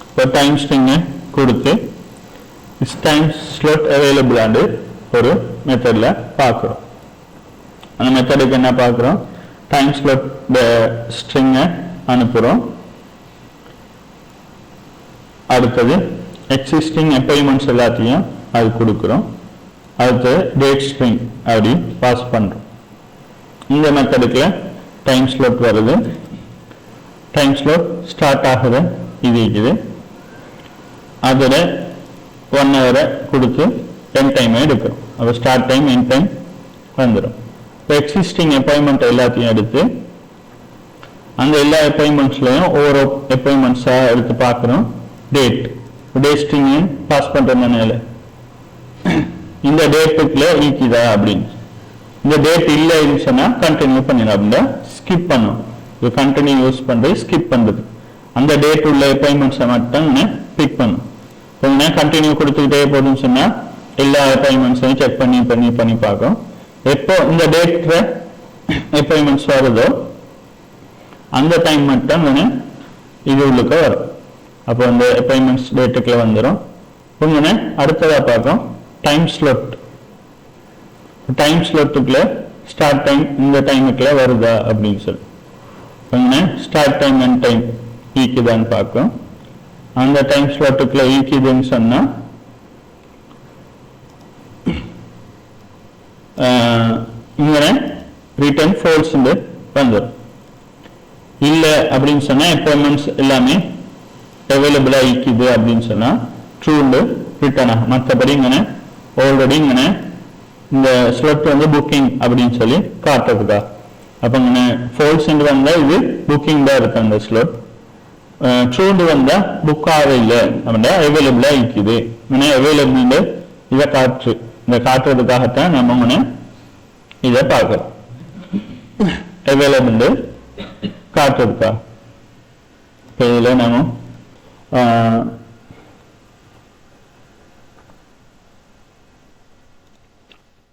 இப்போ டைம் ஸ்ட்ரிங்கை கொடுத்து இஸ் டைம் ஸ்லோட் அவைலபிளாண்டு ஒரு மெத்தடில் பார்க்குறோம். அந்த மெத்தடுக்கு என்ன பார்க்குறோம்? டைம் ஸ்லோட் ஸ்ட்ரிங்கை அனுப்புகிறோம். அடுத்தது எக்ஸிஸ்டிங் அப்பாயின்மெண்ட்ஸ் எல்லாத்தையும் அது கொடுக்குறோம். அடுத்து டேட் ஸ்ட்ரிங் அப்படி பாஸ் பண்ணுறோம். இந்த மெத்தடுக்கு டைம் ஸ்லோட் வருது. டைம் ஸ்லோட் ஸ்டார்ட் ஆகுது. இது இருக்குது. அதில் 1 hour கொடுத்து என் டைமை எடுக்கிறோம். அப்போ ஸ்டார்ட் டைம் என் டைம் வந்துடும். இப்போ எக்ஸிஸ்டிங் அப்பாயின்மெண்ட் எல்லாத்தையும் எடுத்து அந்த எல்லா அப்பாயின்மெண்ட்ஸ்லையும் ஒவ்வொரு அப்பாயின்மெண்ட்ஸாக எடுத்து பார்க்குறோம். டேட் ஸ்ட்ரிங்கையும் பாஸ் பண்ணுறதுனால இந்த டேட்டுக்குள்ள நீக்கிதா அப்படின்னு. இந்த டேட் இல்லைன்னு சொன்னால் கண்டினியூ பண்ணிடும். அப்படின்னா ஸ்கிப் பண்ணும். கண்டினியூ யூஸ் பண்ணுறது ஸ்கிப் பண்ணுறது. அந்த டேட் உள்ள அப்பாயின்மெண்ட்ஸை மட்டும் பிக் பண்ணும். கொஞ்ச கண்டினியூ கொடுத்துக்கிட்டே போதுன்னு சொன்னா எல்லா அப்பாயின்மெண்ட்ஸையும் செக் பண்ணி பார்க்கும். எப்போ இந்த டேட்ல அப்பாயின்மெண்ட்ஸ் வருதோ அந்த டைம் மட்டும் இது உள்ளுக்கு வரும். அப்போ அந்த அப்பாயின்மெண்ட்ஸ் டேட்டுக்குள்ள வந்துடும். உங்க அடுத்ததா பார்க்கும் டைம் ஸ்லாட். டைம் ஸ்லாட்டுக்குள்ள ஸ்டார்ட் டைம் இந்த டைமுக்குள்ள வருதா அப்படின்னு சொல்லி ஸ்டார்ட் டைம் அண்ட் டைம் ஈக்குதான்னு பார்க்கும். அந்த டைம் ஸ்லாட்டுக்குள்ள ஈக்குதுன்னு சொன்னா இங்க ரிட்டர்ன் ஃபால்ஸ் வந்துடும். இல்லை அப்படின்னு சொன்னா அப்பாயின்மெண்ட்ஸ் எல்லாமே அவைலபிளா ஈக்குது அப்படின்னு சொன்னா ட்ரூண்டு ரிட்டர்ன் ஆகும். மற்றபடி இங்கே ஆல்ரெடி இங்கே இந்த ஸ்லாட் புக்கிங் அப்படின்னு சொல்லி காட்டுறதுக்கா. அப்போ இங்கே ஃபால்ஸ் வந்தா இது புக்கிங் தான் இருக்கு. அந்த ஸ்லாட் ட்ரூண்டு வந்தா புக் ஆகவே இல்லை அப்படின்னா அவைலபிளா இருக்குது. இங்கே அவைலபிள் இதை காற்று இந்த காட்டுறதுக்காகத்தான் நம்ம இதை பார்க்கலாம். அவைலபிள் காட்டுறதுக்கா இதுல நம்ம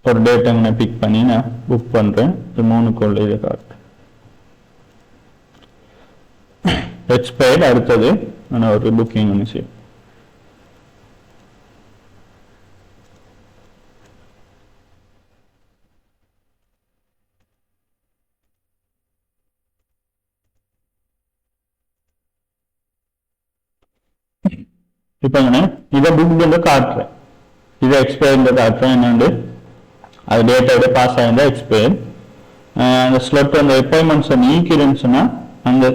ஒரு டேட்டா நான் பிக் பண்ணி நான் புக் பண்றேன். 3 கொள்ள இதை காட்டு எக்ஸ்பயர்ட். அடுத்தது நான் ஒரு புக்கிங் செய்யும். இப்ப இதை புக் காட்டுறேன். இதை எக்ஸ்பயர் காட்டுறேன். என்னண்டு அது டேட்டா பாஸ் ஆயிருந்தா எக்ஸ்பயர். அந்த ஸ்லாட் அந்த அப்பாயின்மெண்ட்ஸ் நீக்கிறேன்னு சொன்னா அந்த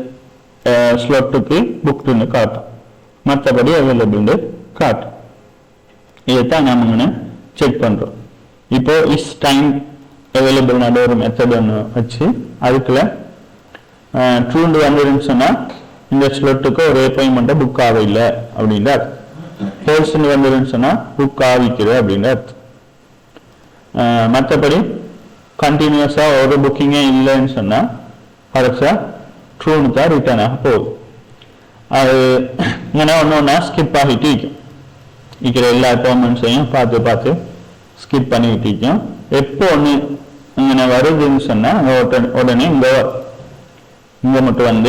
ஸ்லாட்டுக்கு புக்டுன்னு காட்டும். மற்றபடி அவைலபிள் காட்டும். இதைத்தான் நாம செக் பண்றோம். இப்போ இஸ் டைம் அவைலபிள் நட ஒரு மெத்தட் ஒன்று வச்சு அதுக்குள்ள ட்ரூண்டு வந்துருன்னு சொன்னா இந்த ஸ்லாட்டுக்கு ஒரு அப்பாயின்மெண்ட்டை புக் ஆகவில்லை அப்படின்ற ஃபால்ஸ் வந்துருன்னு சொன்னா புக் ஆகிக்கிறது அப்படின்ற அர்த்தம். மற்றபடி கண்டினியூஸா ஒரு புக்கிங்கே இல்லைன்னு சொன்னா கரெக்டா ட்ரூன்னு தான் ரிட்டர்ன் ஆக போகுது. அது இங்கே ஒன்று ஸ்கிப் ஆகிட்டு இருக்கும். இருக்கிற எல்லா அப்பாயின்மெண்ட்ஸையும் பார்த்து ஸ்கிப் பண்ணிக்கிட்டு இருக்கும். எப்போ ஒன்று இங்கே வருதுன்னு சொன்னா உடனே இங்க மட்டும்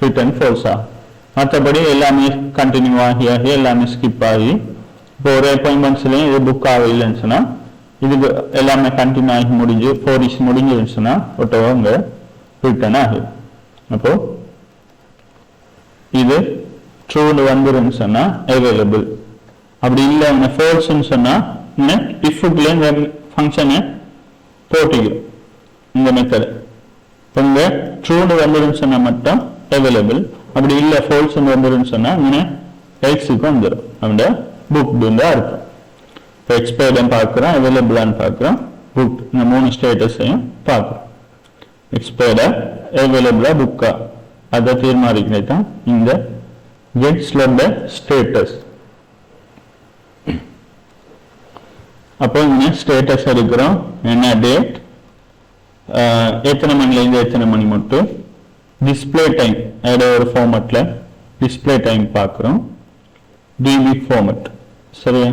ரிட்டர்ன் ஃபால்ஸ் ஆகும். மற்றபடி எல்லாமே கண்டினியூ ஆகி எல்லாமே ஸ்கிப் ஆகி இப்போ ஒரு அப்பாயின்மெண்ட்ஸ்லையும் இது புக் ஆகலைன்னு சொன்னா இதுக்கு எல்லாமே கண்டினியூ ஆகி முடிஞ்சு 4 இஸ் முடிஞ்சிருச்சுன்னா ஒட்டவோ இங்க ரிட்டர்ன் ஆகுது. அப்போ இது ட்ரூன்னு வந்துருன்னு சொன்னா அவைலபிள். அப்படி இல்லை ஃபால்ஸ்ன்னு சொன்னா இஃப்க்குள்ள இந்த ஃபங்க்ஷனை போட்டிக்கும் இந்த மெத்தட். இப்போ இங்க ட்ரூன்னு வந்துருன்னு சொன்னா மட்டும் அவைலபிள். அப்படி இல்லை ஃபால்ஸ் வந்துருன்னு சொன்னா இங்கே எக்ஸுக்கு வந்துடும். அப்படின்னா புக்டுன்னு இருக்கும். இப்போ எக்ஸ்பயர்டு பார்க்குறோம், அவைலபிளான்னு பார்க்குறோம், புக் இந்த 3 ஸ்டேட்டஸையும் பார்க்குறோம். எக்ஸ்பயர்டா அவைலபிளா புக்கா அதை தீர்மானிக்கிறது தான் இந்த கெட் ஸ்லாட் ஸ்டேட்டஸ். அப்போ இங்கே ஸ்டேட்டஸ் எடுக்கிறோம். என்ன டேட், எத்தனை மணிலேருந்து எத்தனை மணி மட்டும், டிஸ்பிளே டைம் ஏதோ ஒரு ஃபார்மேட்ல டிஸ்பிளே டைம் பார்க்குறோம். டிபி ஃபார்மேட் சரியா.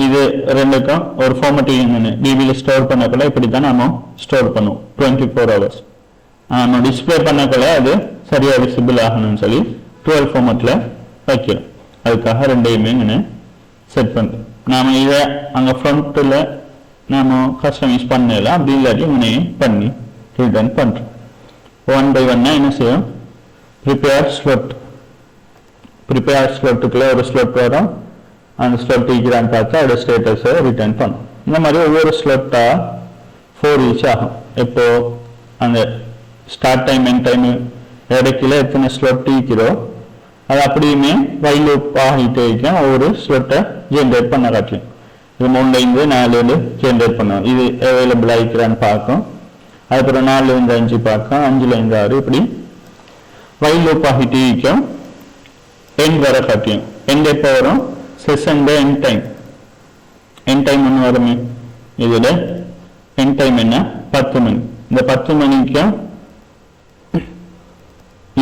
இது ரெண்டுக்கும் ஒரு ஃபார்மேட்டிங் டிபியில் ஸ்டோர் பண்ணக்குள்ள இப்படி தான் நம்ம ஸ்டோர் பண்ணுவோம் 24 hours. நம்ம டிஸ்பிளே பண்ணக்குள்ள அது சரியா விசிபிள் ஆகணும்னு சொல்லி 12 ஃபார்மேட்ல வைக்கிறோம். அதுக்காக ரெண்டையுமே செட் பண்ணுறோம். நாம இதை அங்கே ஃப்ரண்ட்டில் நாம கஸ்டமைஸ் பண்ணலாம். அப்படி இல்லாட்டி இங்கே பண்ணி ரிட்டர்ன் பண்ணுறோம். 1 by 1 என்ன செய்யும், ப்ரிப்பேர் ஸ்லாட்டுக்குள்ள ஒரு ஸ்லாட் வரும். அந்த ஸ்லாட் ஈக்கிறான்னு பார்த்தா அதோட ஸ்டேட்டஸை ரிட்டர்ன் பண்ணும். இந்த மாதிரி ஒவ்வொரு ஸ்லாட்டா 4 each ஆகும். இப்போ அந்த ஸ்டார்ட் டைம் எண்ட் டைம் இடைக்கில எத்தனை ஸ்லாட் ஈக்கிறோ அது அப்படியுமே வைல் லூப் ஆகிட்டே இருக்கேன். ஒவ்வொரு ஸ்லாட்டை ஜென்ரேட் பண்ண காட்டலாம். இது 3 4 ஜென்ரேட் பண்ணுவோம். இது அவைலபிள் ஆகிக்கிறான்னு பார்க்கும். அதுக்கப்புறம் 4 5 பார்க்கும், 5 6 இப்படி வைல் லூப் ஆகிட்டே இருக்கும். எண்ட் வர காட்டியும். எண்ட் எப்போ வரும், session end time. End time ஒன்று வருமே, இதோட எண்ட் டைம் என்ன 10 மணி. இந்த 10 மணிக்கும்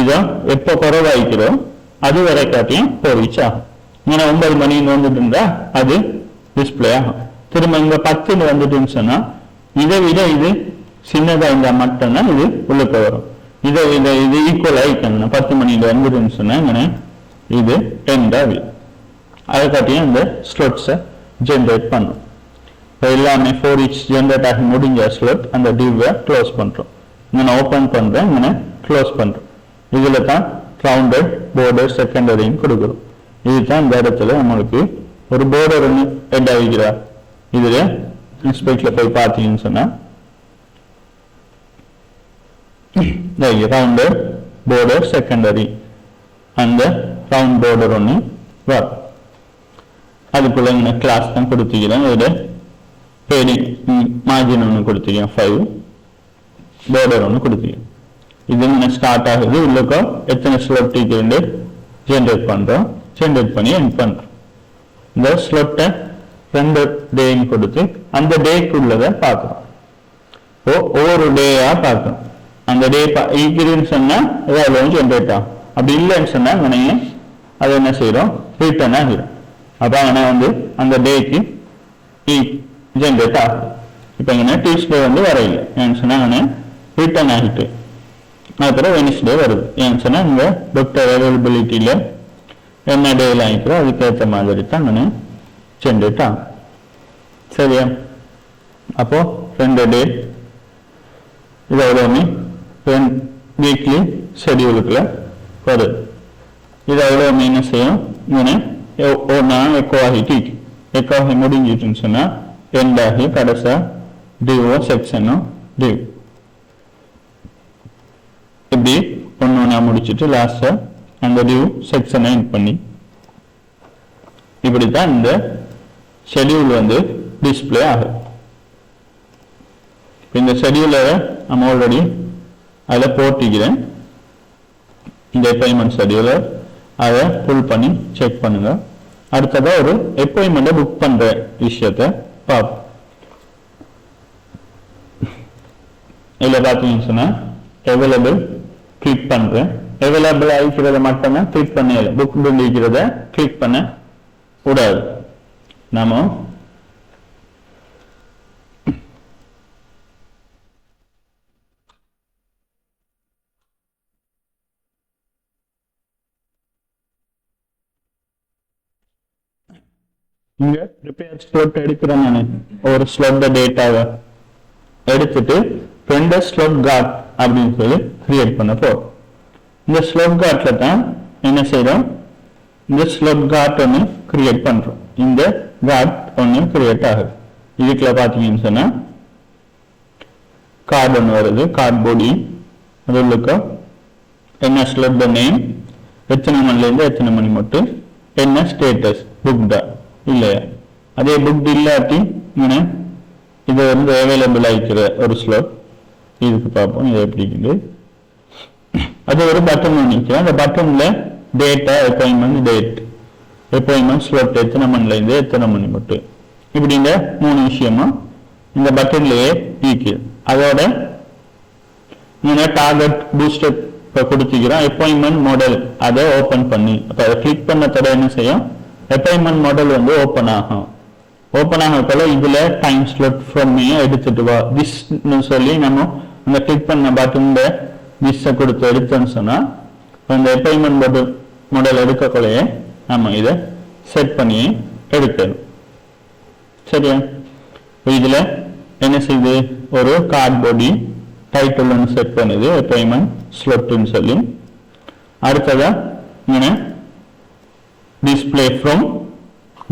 இதை எப்போ குறைவாய்க்கிறோம் அது வரை காட்டியும் போயிடுச்சு ஆகும். இங்கே 9 மணின்னு வந்துட்டு இருந்தா அது டிஸ்பிளே ஆகும். திரும்ப இங்க 10 வந்துட்டுன்னு சொன்னா இதை விட இது சின்னதா இருந்தா மட்டும்தான் இது உள்ளுக்க வரும். இதை இது ஈக்குவல் ஆயிக்கணும். 10 மணியில வந்துட்டுன்னு சொன்னா இங்கே இது எண்டா அதை காட்டியும் இந்த ஸ்லோட்ஸை ஜென்ரேட் பண்ணும். இப்போ எல்லாமே 4 each ஜென்ரேட் ஆகி முடிஞ்ச ஸ்லோட் அந்த டிவ்வை க்ளோஸ் பண்றோம். இங்கே ஓப்பன் பண்றேன், இங்கே க்ளோஸ் பண்றோம். இதுல தான் ரவுண்டட் border செகண்டரின்னு கொடுக்குறோம். இதுதான் இந்த இடத்துல நம்மளுக்கு ஒரு border ஒன்று எட் ஆகிக்கிறார். இதுல இன்ஸ்பெக்ட்ல போய் பார்த்தீங்கன்னு சொன்னா ரவுண்டட் border செகண்டரி அந்த ரவுண்ட் border ஒன்று வரும். அதுக்குள்ள இந்த கிளாஸ் தான் கொடுத்துக்கிறேன். இதுல பேடிங் மார்ஜின் ஒன்று கொடுத்துக்கிறேன், 5 border ஒன்று கொடுத்துக்கிறேன். இது என்ன ஸ்டார்ட் ஆகுது, உள்ளுக்க எத்தனை ஸ்லோட் இருந்து ஜென்ரேட் பண்றோம், ஜென்ரேட் பண்ணி எண்ட் பண்றோம். இந்த ஸ்லோட்டை 2 டேன்னு கொடுத்து அந்த டேக்குள்ளதை பார்க்கணும். ஒவ்வொரு டேயா பார்க்கணும். அந்த டே ஈக்குன்னு சொன்னா ஏதாவது ஜென்ரேட் ஆகும். அப்படி இல்லைன்னு சொன்னா நீங்க அதை என்ன செய்யறோம், ரிட்டர்ன் ஆகிடும். அப்ப அவனை அந்த டேக்கு ஜென்ரேட் ஆகும். இப்ப இங்கே டியூஸ்டே வரையில ஏன்னு சொன்னா ரிட்டர்ன் ஆகிட்டு அப்புறம் வெனிஸ்டே வருது. ஏன்னு சொன்னா இங்க டாக்டர் அவைலபிலிட்டியில என்ன டேல ஆகிக்கிறோம் அதுக்கேற்ற மாதிரி தான் நான் ஜென்ரேட் ஆகும். சரியா? அப்போ 2 டே இது எவ்வளவுமே வீக்லி ஷெடியூலுக்குள்ள வருது. இது எவ்வளவுமே என்ன செய்யும், இங்கே நான் எக்கோ ஆகிட்டு எக்கோ ஆகி முடிஞ்சிட்டுன்னு சொன்னா எண்ட் ஆகி கடைசா டிவோ செக்ஷனும் டிவ் இப்படி ஒன்று முடிச்சுட்டு லாஸ்டா அந்த டிவ் செக்ஷனை எண்ட் பண்ணி இப்படித்தான் இந்த ஷெடியூல் டிஸ்பிளே ஆகும். இந்த ஷெடியூலை நம்ம ஆல்ரெடி அதில் போட்டிக்கிறேன். இந்த அப்பாயின்மெண்ட் ஷெடியூலர் அதை புல் பண்ணி செக் பண்ணுங்க. அடுத்ததா ஒரு அப்பாயின்மெண்ட்டை புக் பண்ற விஷயத்தை பார்ப்போம். இதில் பார்த்தீங்கன்னு சொன்னா அவைலபிள் கிளிக் பண்றேன். அவைலபிள் ஆகிக்கிறத மட்டும்தான் கிளிக் பண்ணல, புக் பண்ணிக்கிறத கிளிக் பண்ண கூடாது. நாம இங்க ப்ரிப்பேர் ஸ்லாட் எடுக்கிறேன். நான் ஒரு ஸ்லாட் டேட்டாவை எடுத்துட்டு 2 ஸ்லாட் கார்ட் அப்படின்னு சொல்லி கிரியேட் பண்ண போறோம். இந்த ஸ்லாட் கார்ட்ல தான் என்ன செய்யறோம், இந்த ஸ்லாட் கார்ட் ஒன்று கிரியேட் பண்றோம். இந்த கார்ட் ஒன்று கிரியேட் ஆகுது. இதுக்குள்ள பாத்தீங்கன்னு சொன்னா கார்டு ஒன்று வருது, கார்ட் பாடி. அதுக்கு என்ன ஸ்லாட் நேம், எத்தனை மணில இருந்து எத்தனை மணி மட்டும், என்ன ஸ்டேட்டஸ் புக்டா இல்லையா. அதே புக் இல்லாட்டி இது அவைலபிள் ஆகிக்கிற ஒரு ஸ்லாட். இதுக்கு பார்ப்போம் இது எப்படி. அது ஒரு பட்டன் நினைக்கிறேன். அந்த பட்டன்ல data appointment date, appointment slot எத்தனை மணில இருந்து எத்தனை மணி மட்டும், இப்படி இந்த 3 விஷயமா இந்த பட்டன்லயே இருக்கு. அதோட டார்கெட் பூஸ்டர் கொடுத்துக்கிறோம். அப்பாயின்மெண்ட் மாடல் அதை ஓபன் பண்ணி அப்ப அதை கிளிக் பண்ணத்தோட என்ன செய்யும், அப்பாயின்மெண்ட் மாடல் ஓபன் ஆகும். ஓபன் ஆகல இதுல டைம் ஸ்லாட் ஃப்ரம் எடுத்துட்டு வா திஸ் சொல்லி நம்ம அந்த கிளிக் பண்ண பட்டன்ல திஸ் கொடுத்து எடுத்தோன்னு சொன்னா அந்த அப்பாயின்மெண்ட் மாடல் எடுக்கக்குள்ளேயே நம்ம இதை செட் பண்ணி எடுக்கணும். சரியா? இதுல என்ன செய்யுது, ஒரு கார்ட் பாடி டைட்டில் ஒன்று செட் பண்ணுது அப்பாயின்மெண்ட் ஸ்லாட்னு சொல்லி. அடுத்ததா இங்கே டிஸ்பிளே ஃப்ரம்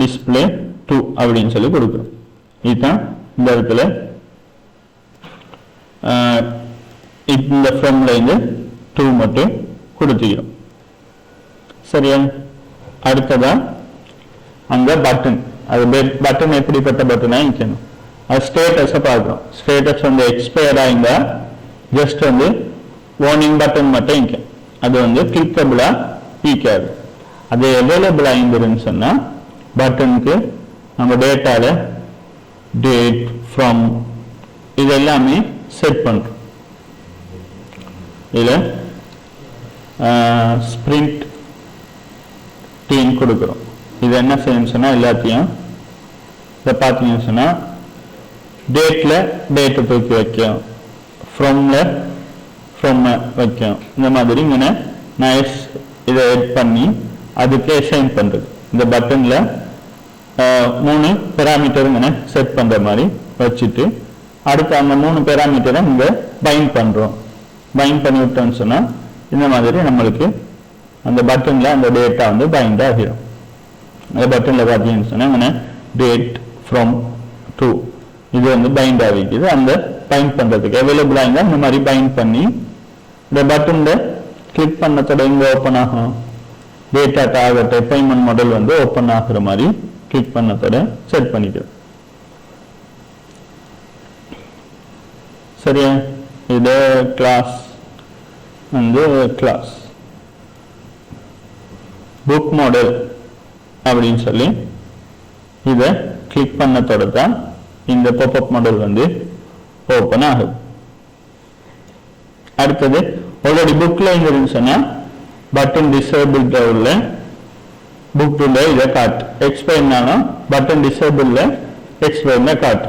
டிஸ்பிளே டு அப்படின்னு சொல்லி கொடுக்குறோம். இதுதான் இந்த இடத்துல இந்த ஃப்ரம்ல இருந்து 2 மட்டும் கொடுத்துக்கிறோம். சரியா? அடுத்ததா அந்த பட்டன், அது பட்டன் எப்படிப்பட்ட பட்டனா இருக்கணும், அது ஸ்டேட்டஸை பார்க்குறோம். ஸ்டேட்டஸ் எக்ஸ்பயர்ட் ஆயிருந்தா ஜஸ்ட் வார்னிங் பட்டன் மட்டும் இங்க அது கிளிக்கபிளா ஈக்காது. அது அவைலபிள் ஆயிருந்துன்னு சொன்னா பட்டனுக்கு நம்ம டேட்டால டேட் ஃப்ரம் இது எல்லாமே செட் பண்றோம். இதுல ஸ்பிரிண்ட் டீம் கொடுக்குறோம். இது என்ன செய்யணும்னு சொன்னால் எல்லாத்தையும் இதை பார்த்தீங்கன்னு சொன்னால் டேட்டில் டேட்டை தூக்கி வைக்கும், ஃப்ரம் வைக்கும். இந்த மாதிரி இங்கே நான் இதை எட் பண்ணி அதுக்கு அசைன் பண்ணுறது. இந்த பட்டனில் 3 பேராமீட்டர் இங்கே செட் பண்ணுற மாதிரி வச்சுட்டு அடுத்து அந்த 3 பேராமீட்டரை இங்கே பைண்ட் பண்ணுறோம். பைண்ட் பண்ணி விட்டோம்னு சொன்னால் இந்த மாதிரி நம்மளுக்கு அந்த பட்டனில் அந்த டேட்டா வந்து பைண்ட் ஆகிடும். அந்த பட்டனில் பார்த்தீங்கன்னு சொன்னால் இங்கே டேட் ஃப்ரம் டு இது வந்து பைண்ட் ஆகிக்குது. அந்த பைண்ட் பண்ணுறதுக்கு அவைலபிளாக இருந்தால் இந்த மாதிரி பைண்ட் பண்ணி இந்த பட்டனில் கிளிக் பண்ணத்தோட இங்கே ஓப்பன் ஆகும். டேட்டா டார்கெட் அப்பாயின்மெண்ட் மாடல் வந்து ஓப்பன் ஆகுற மாதிரி கிளிக் பண்ணத்தோட செட் பண்ணிக்கிறோம். சரியா? இது கிளாஸ் வந்து கிளாஸ் புக் மாடல் அப்படின்னு சொல்லி இதை கிளிக் பண்ணத்தோட தான் இந்த பாப்அப் மாடல் வந்து ஓப்பன் ஆகுது. அடுத்தது ஆல்ரெடி புக்ல இருந்து சொன்னா பட்டன் டிசேபிள் உள்ள புக் இதை காட்டு. எக்ஸ்பைர்னாலும் பட்டன் டிசேபிள்ல எக்ஸ்பைர்ல காட்டு.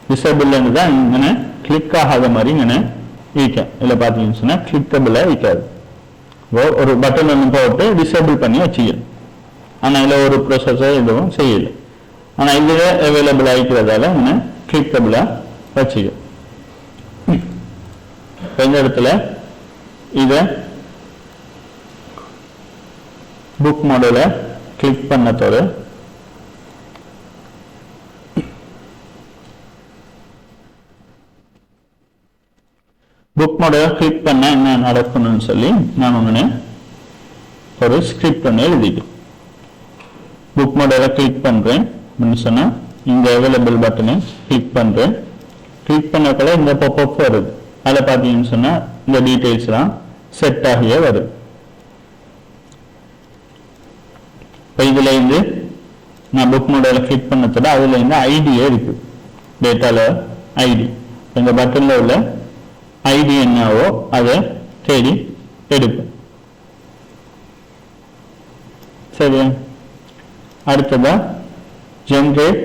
டிசேபிள் தான் இங்கே கிளிக் ஆகாத மாதிரி இங்கே ஈக்கும். இதில் பார்த்தீங்கன்னு சொன்னா கிளிக்கபிளா ஈக்காது. ஒரு பட்டன் ஒன்று போட்டு டிசேபிள் பண்ணி வச்சுக்கணும். ஆனால் இதில் ஒரு ப்ரொசஸர் எதுவும் செய்யலை. ஆனால் இதில் அவைலபிள் ஆகிக்கிறதால இங்கே கிளிக்கபிளா வச்சுக்கணும். இந்த இடத்துல இதை புக் மாடலை கிளிக் பண்ணத்தோட புக் மாடலை கிளிக் பண்ண என்ன நடக்கணும்னு சொல்லி நான் ஒன்று ஒரு ஸ்கிரிப்ட் ஒன்று எழுதிட்டேன். புக் மாடலை கிளிக் பண்றேன் சொன்னா இந்த அவைலபிள் பட்டனை கிளிக் பண்றேன். கிளிக் பண்ணக்குள்ள இந்த பாப்அப் வருது. அதில் பார்த்தீங்கன்னு சொன்னா இந்த டீட்டெயில்ஸ்லாம் செட் ஆகியே வருது. இப்போ இதுல இருந்து நான் புக் மாடலை கிளிக் பண்ணதோட அதுல இருந்து ஐடியே இருக்கு. டேட்டால ஐடி இந்த பட்டன்ல உள்ள ஐடி என்னவோ அதை தேடி எடுப்பேன். சரியா? அடுத்ததா generate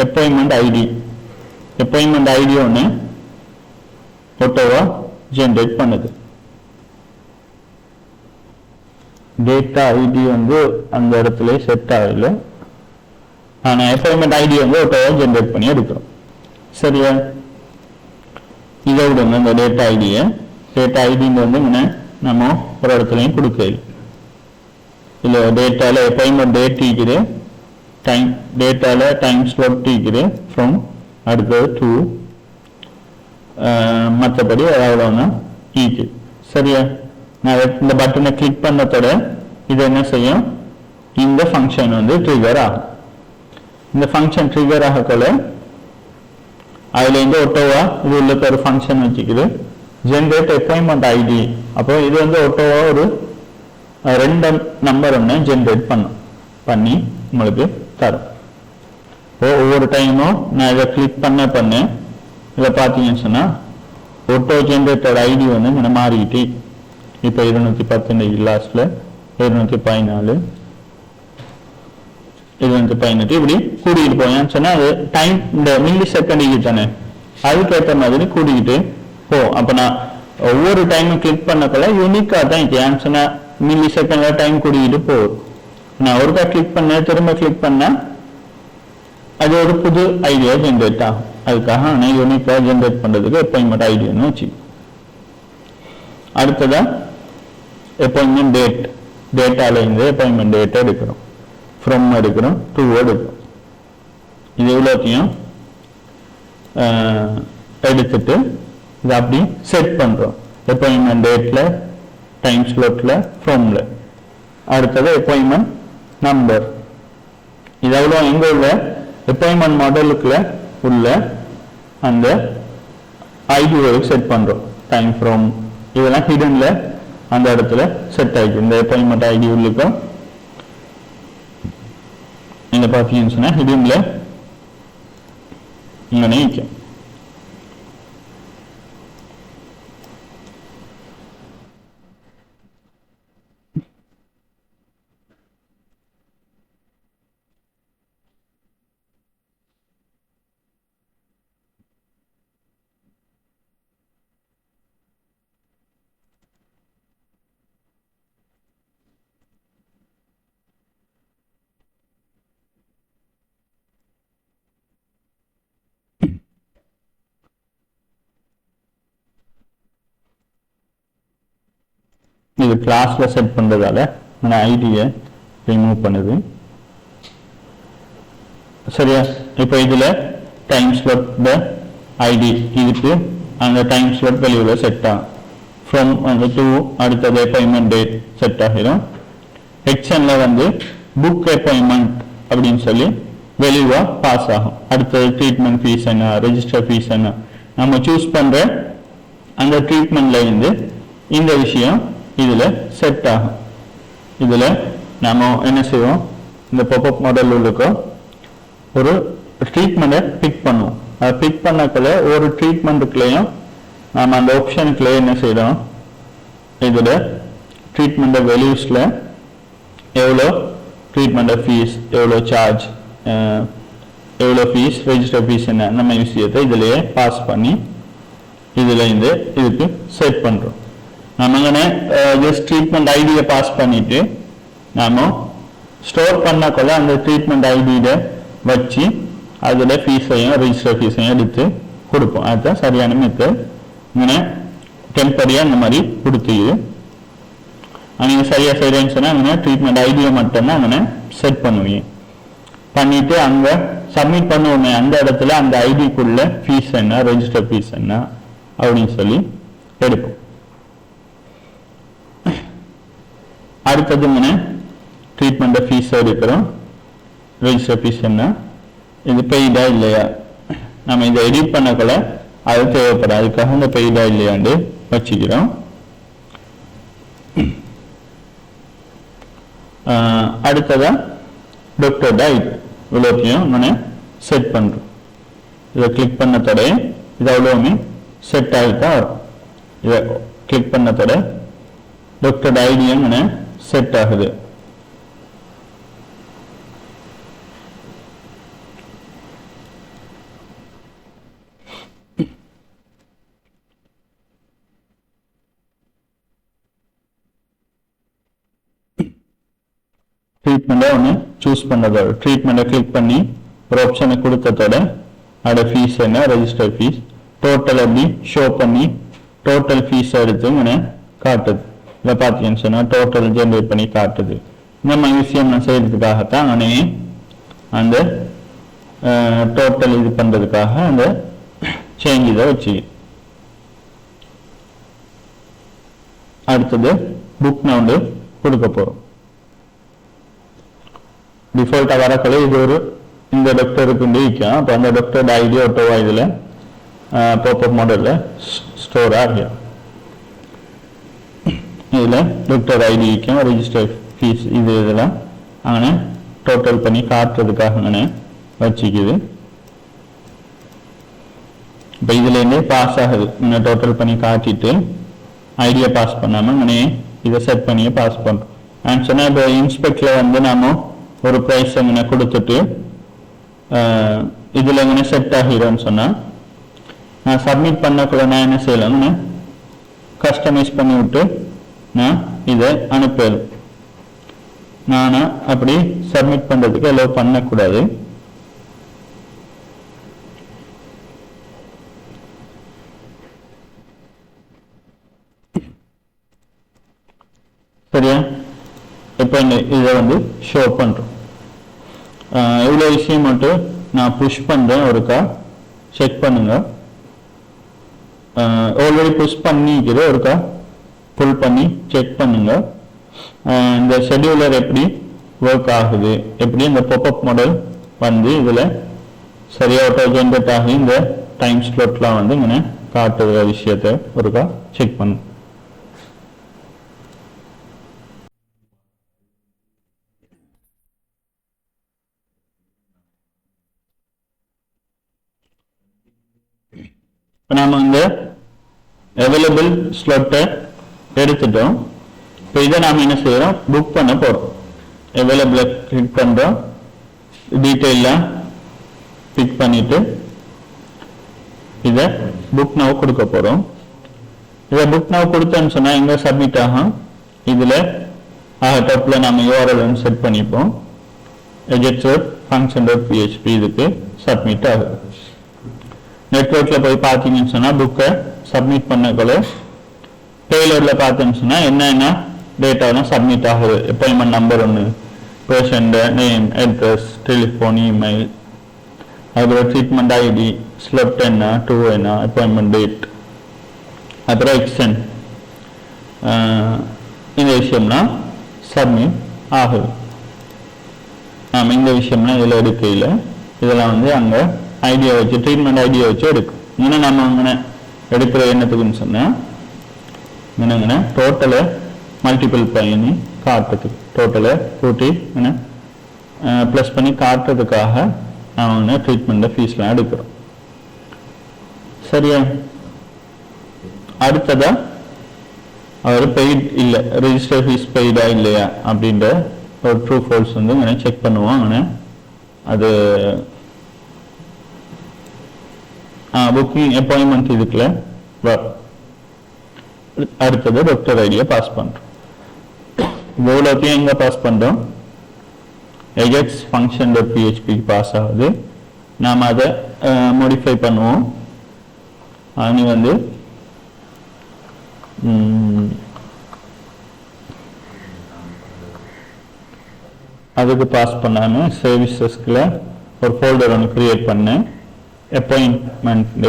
appointment ID. Appointment ID ஒன்று ஃபோட்டோவா ஜென்ரேட் பண்ணுது. டேட்டா ஐடி வந்து அந்த இடத்துல செட் ஆகல. ஆனால் அப்பாயின்மெண்ட் ஐடி வந்து ஃபோட்டோவா ஜென்ரேட் பண்ணி எடுக்கிறோம். சரியா? இதை விடுங்க இந்த டேட்டா ஐடியை. டேட்டா ஐடிங்க வந்து இங்கே நம்ம ஒரு இடத்துலையும் கொடுக்கல. இல்லை டேட்டாவில் அப்பாயின்மெண்ட் டேட் ஈக்குது, டைம் டேட்டாவில் டைம் ஸ்லாட் ஈக்குது ஃப்ரம் அடுத்தது டு மற்றபடி அவ்வளோனா ஈக்குது. சரியா? நான் இந்த பட்டனை கிளிக் பண்ணத்தோட இது என்ன செய்யும், இந்த ஃபங்க்ஷன் வந்து ட்ரிகர் ஆகும். இந்த ஃபங்க்ஷன் ட்ரிகர் ஆகக்குள்ள அதுல இருந்து ஒட்டோவா இது உள்ள ஒரு ஃபங்க்ஷன் வச்சுக்குது ஜென்ரேட் அப்பாயின்மெண்ட் ஐடி. அப்போ இது வந்து ஒட்டோவா ஒரு 2 நம்பர் ஒன்று ஜென்ரேட் பண்ணி உங்களுக்கு தரும். ஒவ்வொரு டைமும் நான் இதை கிளிக் பண்ண இதில் பார்த்தீங்கன்னு சொன்னால் ஒட்டோ ஜென்ரேட்டட் ஐடி வந்து இங்கே மாறிக்கிட்டு இப்போ 210 லாஸ்ட்ல 214 218 இப்படி கூடிக்கிட்டு போயான்னு சொன்னா அது டைம் இந்த மில்லி செகண்டுக்கு தானே அதுக்கேற்ற மாதிரி கூடிக்கிட்டு போ. அப்ப நான் ஒவ்வொரு டைமும் கிளிக் பண்ணக்குள்ள யூனிக்கா தான் ஏன்னு சொன்னா மில்லி செகண்ட்ல டைம் கூடிக்கிட்டு போகுது. நான் ஒருக்கா கிளிக் பண்ண திரும்ப கிளிக் பண்ண அது ஒரு புது ஐடியா ஜென்ரேட் ஆகும். அதுக்காக நான் யூனிக்கா ஜென்ரேட் பண்றதுக்கு அப்பாயின்மெண்ட் ஐடியான்னு வச்சு. அடுத்ததா அப்பாயின்மெண்ட் டேட். டேட்டால இருந்து அப்பாயின்மெண்ட் டேட்டை எடுக்கிறோம், ஃப்ரம் எடுக்கிறோம், டு எடுக்கிறோம். இது இவ்வளோத்தையும் எடுத்துட்டு இதை அப்படி செட் பண்றோம். அப்பாயின்மெண்ட் டேட்ல, டைம் ஸ்லாட்ல, ஃப்ரம்ல. அடுத்தது அப்பாயின்மெண்ட் நம்பர். இது எவ்வளோ எங்க உள்ள அப்பாயின்மெண்ட் மாடலுக்குள்ள உள்ள அந்த ஐடி வரைக்கும் செட் பண்றோம். டைம் ஃப்ரம் இதெல்லாம் ஹிடன்ல அந்த இடத்துல செட் ஆயிடுச்சு. இந்த அப்பாயின்மெண்ட் ஐடி உள்ளுக்கும் நீங்க பார்த்தீங்கன்னு சொன்னா ஹிடன்ல இங்க நிற்கும். இது கிளாஸ்ல செட் பண்றதால ஐடியை ரிமூவ் பண்ணுது. சரியா? இப்போ இதுல டைம் ஸ்லாட் ஐடி இதுக்கு அந்த டைம் ஸ்லாட் வெளியில செட் ஆகும். ஃப்ரம் அந்த டு அடுத்தது அப்பாயின்மெண்ட் டேட் செட் ஆகிடும். எக்ஷன்ல வந்து புக் அப்பாயின்மெண்ட் அப்படின்னு சொல்லி வெளிவா பாஸ் ஆகும். அடுத்தது ட்ரீட்மெண்ட் ஃபீஸ் என்ன, ரெஜிஸ்டர் ஃபீஸ் என்ன, நம்ம சூஸ் பண்ற அந்த ட்ரீட்மெண்ட்ல இருந்து இந்த விஷயம் இதுல செட் ஆகும். இதுல நாம என்ன செய்வோம், இந்த பாப்அப் மாடல் உள்ளுக்கு ஒரு ட்ரீட்மெண்ட்டை பிக் பண்ணுவோம். அதை பிக் பண்ணக்குள்ள ஒரு ட்ரீட்மெண்ட்டுக்குள்ளேயும் நாம அந்த ஆப்ஷனுக்குள்ளே என்ன செய்யறோம், இதோட ட்ரீட்மெண்ட் வேல்யூஸ்ல எவ்வளோ ட்ரீட்மெண்ட் ஃபீஸ், எவ்வளோ சார்ஜ், எவ்வளோ ஃபீஸ், ரெஜிஸ்டர் ஃபீஸ் என்ன, நம்ம விஷயத்தை இதுலயே பாஸ் பண்ணி இதுல இருந்து இதுக்கு செட் பண்றோம். நம்ம ஜஸ்ட் ட்ரீட்மெண்ட் ஐடியை பாஸ் பண்ணிட்டு நாம ஸ்டோர் பண்ணக்குள்ள அந்த ட்ரீட்மெண்ட் ஐடியை வச்சு அதோட ஃபீஸையும் ரெஜிஸ்டர் ஃபீஸையும் எடுத்து கொடுப்போம். அதுதான் சரியான மெத்தட். இங்கே டெம்பரரியா இந்த மாதிரி கொடுத்துது. நீங்க சரியா செய்யறேன்னு சொன்னா அங்கே ட்ரீட்மெண்ட் ஐடியை மட்டும்தான் அங்கே செட் பண்ணுவீங்க. பண்ணிட்டு அங்க சப்மிட் பண்ணுவோமே அந்த இடத்துல அந்த ஐடிக்குள்ள ஃபீஸ் என்ன, ரெஜிஸ்டர் ஃபீஸ் என்ன அப்படின்னு சொல்லி எடுப்போம். அடுத்தது இங்கே ட்ரீட்மெண்ட் ஃபீஸ் எடுக்கிறோம், ரெஜிஸ்டர் ஃபீஸ் என்ன, இது பெய்டா இல்லையா, நம்ம இதை எடிட் பண்ணக்குள்ள அது தேவைப்படும். அதுக்காக இந்த பெய்டா இல்லையாண்டு வச்சுக்கிறோம். அடுத்ததா டாக்டர் டைட் இவ்வளோத்தையும் நான் செட் பண்றோம். இதை கிளிக் பண்ணத்தோட இது அவ்வளோவுமே செட் ஆகிட்டா வரும். இதை கிளிக் பண்ணத்தோட டாக்டர் ஐடியும் செட் ஆகுது. ட்ரீட்மெண்ட்டை ஒன்று சூஸ் பண்ணதோட ட்ரீட்மெண்ட்டை கிளிக் பண்ணி ஒரு ஆப்ஷனை கொடுத்ததோட அதோட ஃபீஸ் என்ன, ரெஜிஸ்டர் ஃபீஸ், டோட்டல் அப்படி ஷோ பண்ணி டோட்டல் ஃபீஸ் எடுத்து காட்டுது. இதை பார்த்தீங்கன்னு சொன்னால் டோட்டல் ஜென்ரேட் பண்ணி காட்டுது. நம்ம விஷயம் செய்யறதுக்காகத்தான் நானே அந்த டோட்டல் இது பண்ணுறதுக்காக அந்த சேஞ்ச் இதை வச்சு. அடுத்தது புக் நவுண்டு கொடுக்க போகிறோம். டிஃபால்ட்டாக வரக்கலை இது ஒரு இந்த டாக்டருக்கு இருக்கும். அப்போ அந்த டாக்டரோட ஐடி ஒட்டோவா இதில் பாப்அப் மாடலில் ஸ்டோர் ஆகும். இதில் டாக்டர் ஐடி இருக்கும், ரெஜிஸ்டர் ஃபீஸ் இது இதெல்லாம் அங்கே டோட்டல் பண்ணி காட்டுறதுக்காக அங்கே வச்சுக்குது. இப்போ இதுலேருந்தே பாஸ் ஆகுது. இன்னும் டோட்டல் பண்ணி காட்டிட்டு ஐடியா பாஸ் பண்ணாமல் அங்கே இதை செட் பண்ணியே பாஸ் பண்ணுறோம். நான் சொன்னால் இப்போ இன்ஸ்பெக்டில் வந்து நாம ஒரு ப்ரைஸ் எங்கே கொடுத்துட்டு இதில் எங்கே செட் ஆகிடும்னு சொன்னால் நான் சப்மிட் பண்ணக்குள்ள நான் என்ன செய்யலாம்னு கஸ்டமைஸ் பண்ணி விட்டு நான் இதை அனுப்பணும். நான் அப்படி சப்மிட் பண்ணுறதுக்கு எல்லாம் பண்ணக்கூடாது. சரியா? இப்போ இதை வந்து ஷோ பண்ணுறோம். எவ்வளோ விஷயம் மட்டும் நான் புஷ் பண்ணுறேன். ஒருக்கா செக் பண்ணுங்க. ஆல்ரெடி புஷ் பண்ணிக்கிற ஒருக்கா புல் பண்ணி செக் பண்ணுங்க. இந்த ஷெட்யூலர் எப்படி ஒர்க் ஆகுது, எப்படி இந்த பாப்அப் மாடல் வந்து இதில் சரியாக ஆட்டோ ஜென்ரேட் ஆகி இந்த டைம் ஸ்லாட்லாம் வந்து இங்கே காட்டுற விஷயத்தை ஒருக்கா செக் பண்ணுங்க. நாம இந்த அவைலபிள் ஸ்லாட்டை எடுத்துட்டோம். இப்போ இதை நாம என்ன செய்யறோம், புக் பண்ண போறோம். அவைலபிளை கிளிக் பண்றோம். டீட்டெயிலாம் பிக் பண்ணிட்டு இதை புக் நவ் கொடுக்க போறோம். இதை புக் நவ் கொடுத்தோன்னு சொன்னா எங்க சப்மிட் ஆகும். இதுல டாப்ல நாம URL செட் பண்ணிப்போம். function.php இதுக்கு சப்மிட் ஆகுது. நெட்வொர்க்ல போய் பார்த்தீங்கன்னு சொன்னா புக்கை சப்மிட் பண்ணக்குள்ள டெய்லர்ல பார்த்தோம்னு சொன்னா என்னென்ன டேட்டாலாம் சப்மிட் ஆகுது. அப்பாயின்மெண்ட் நம்பர் ஒன்று, patient name, address, telephone, email, அதுக்கப்புறம் ட்ரீட்மெண்ட் ஐடி, ஸ்லெப்ட் என்ன, 2 என்ன, அப்பாயின்மெண்ட் டேட், அப்புறம் எக்ஸ்டென்ட், இந்த விஷயம்லாம் சப்மிட் ஆகுது. நாம் இந்த விஷயம்லாம் இதில் எடுக்கையில் இதெல்லாம் வந்து அங்கே ஐடியா வச்சு ட்ரீட்மெண்ட் ஐடியா வச்சு எடுக்கும். இங்கே நம்ம அங்கே எடுக்கிற எண்ணத்துக்குன்னு சொன்னால் இங்கே டோட்டலை மல்டிபிள் பண்ணி காட்டுறதுக்கு, டோட்டலை கூட்டி ப்ளஸ் பண்ணி காட்டுறதுக்காக அவங்க ட்ரீட்மெண்ட்டை ஃபீஸ்லாம் எடுக்கிறோம். சரியா? அடுத்ததா அவர் பெய்ட் இல்லை, ரெஜிஸ்டர் ஃபீஸ் பெய்டா இல்லையா அப்படின்ற ஒரு ட்ரூ ஃபால்ஸ் வந்து இங்கே செக் பண்ணுவோம். அங்கே அது புக்கிங் அப்பாயின்மெண்ட் இதுக்குள்ள அடுத்தது டாக்டர் ஐடியா பாஸ் பண்ணுறோம். இவ்வளோத்தையும் எங்கே பாஸ் பண்ணுறோம்? எஜெக்ஸ் ஃபங்க்ஷன் டாட் பிஹெச்பி பாஸ் ஆகுது. நாம் அதை மாடிஃபை பண்ணுவோம். அது வந்து அதுக்கு பாஸ் பண்ணாம சர்வீசஸ்க்குள்ள ஒரு ஃபோல்டர் ஒன்று கிரியேட் பண்ணேன். அப்பாயின்மெண்ட்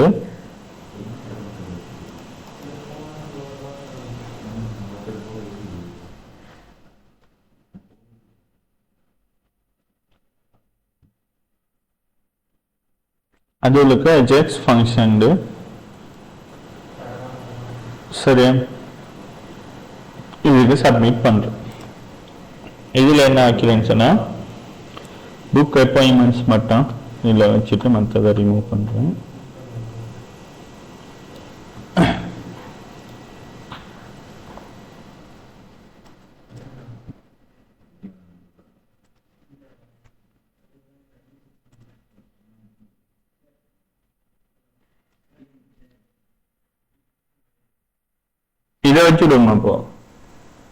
அதுக்கு அஜெக்ஸ் ஃபங்க்ஷன். சரியா? இதுக்கு சப்மிட் பண்றேன். இதில் என்ன ஆக்கிறேன்னு சொன்னால் புக் அப்பாயின்மெண்ட்ஸ் மட்டும் இதில் வச்சுட்டு மற்றதை ரிமூவ் பண்ணுறேன். இதை வச்சுடுவோம். அப்போ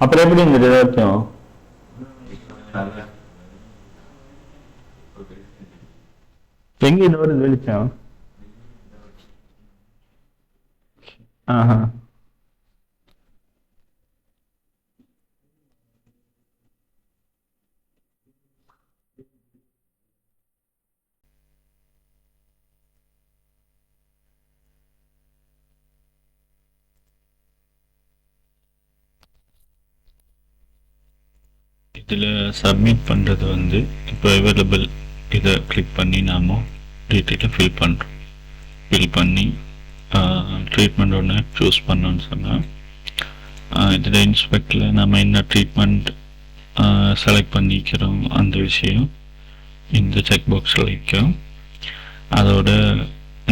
அப்புறம் எப்படி இந்த இதாச்சும் எங்க இது வருது வெளிச்சம்? ஆஹா, இதில் சப்மிட் பண்ணுறது வந்து இப்போ அவைலபிள் இதை கிளிக் பண்ணி நாம் டீட்டெயிலை ஃபில் பண்ணுறோம். ஃபில் பண்ணி ட்ரீட்மெண்ட் ஒன்று சூஸ் பண்ணோன்னு சொன்னால் இதில் இன்ஸ்பெக்டில் நம்ம என்ன ட்ரீட்மெண்ட் செலக்ட் பண்ணிக்கிறோம் அந்த விஷயம் இந்த செக் பாக்ஸில் வைக்கும். அதோட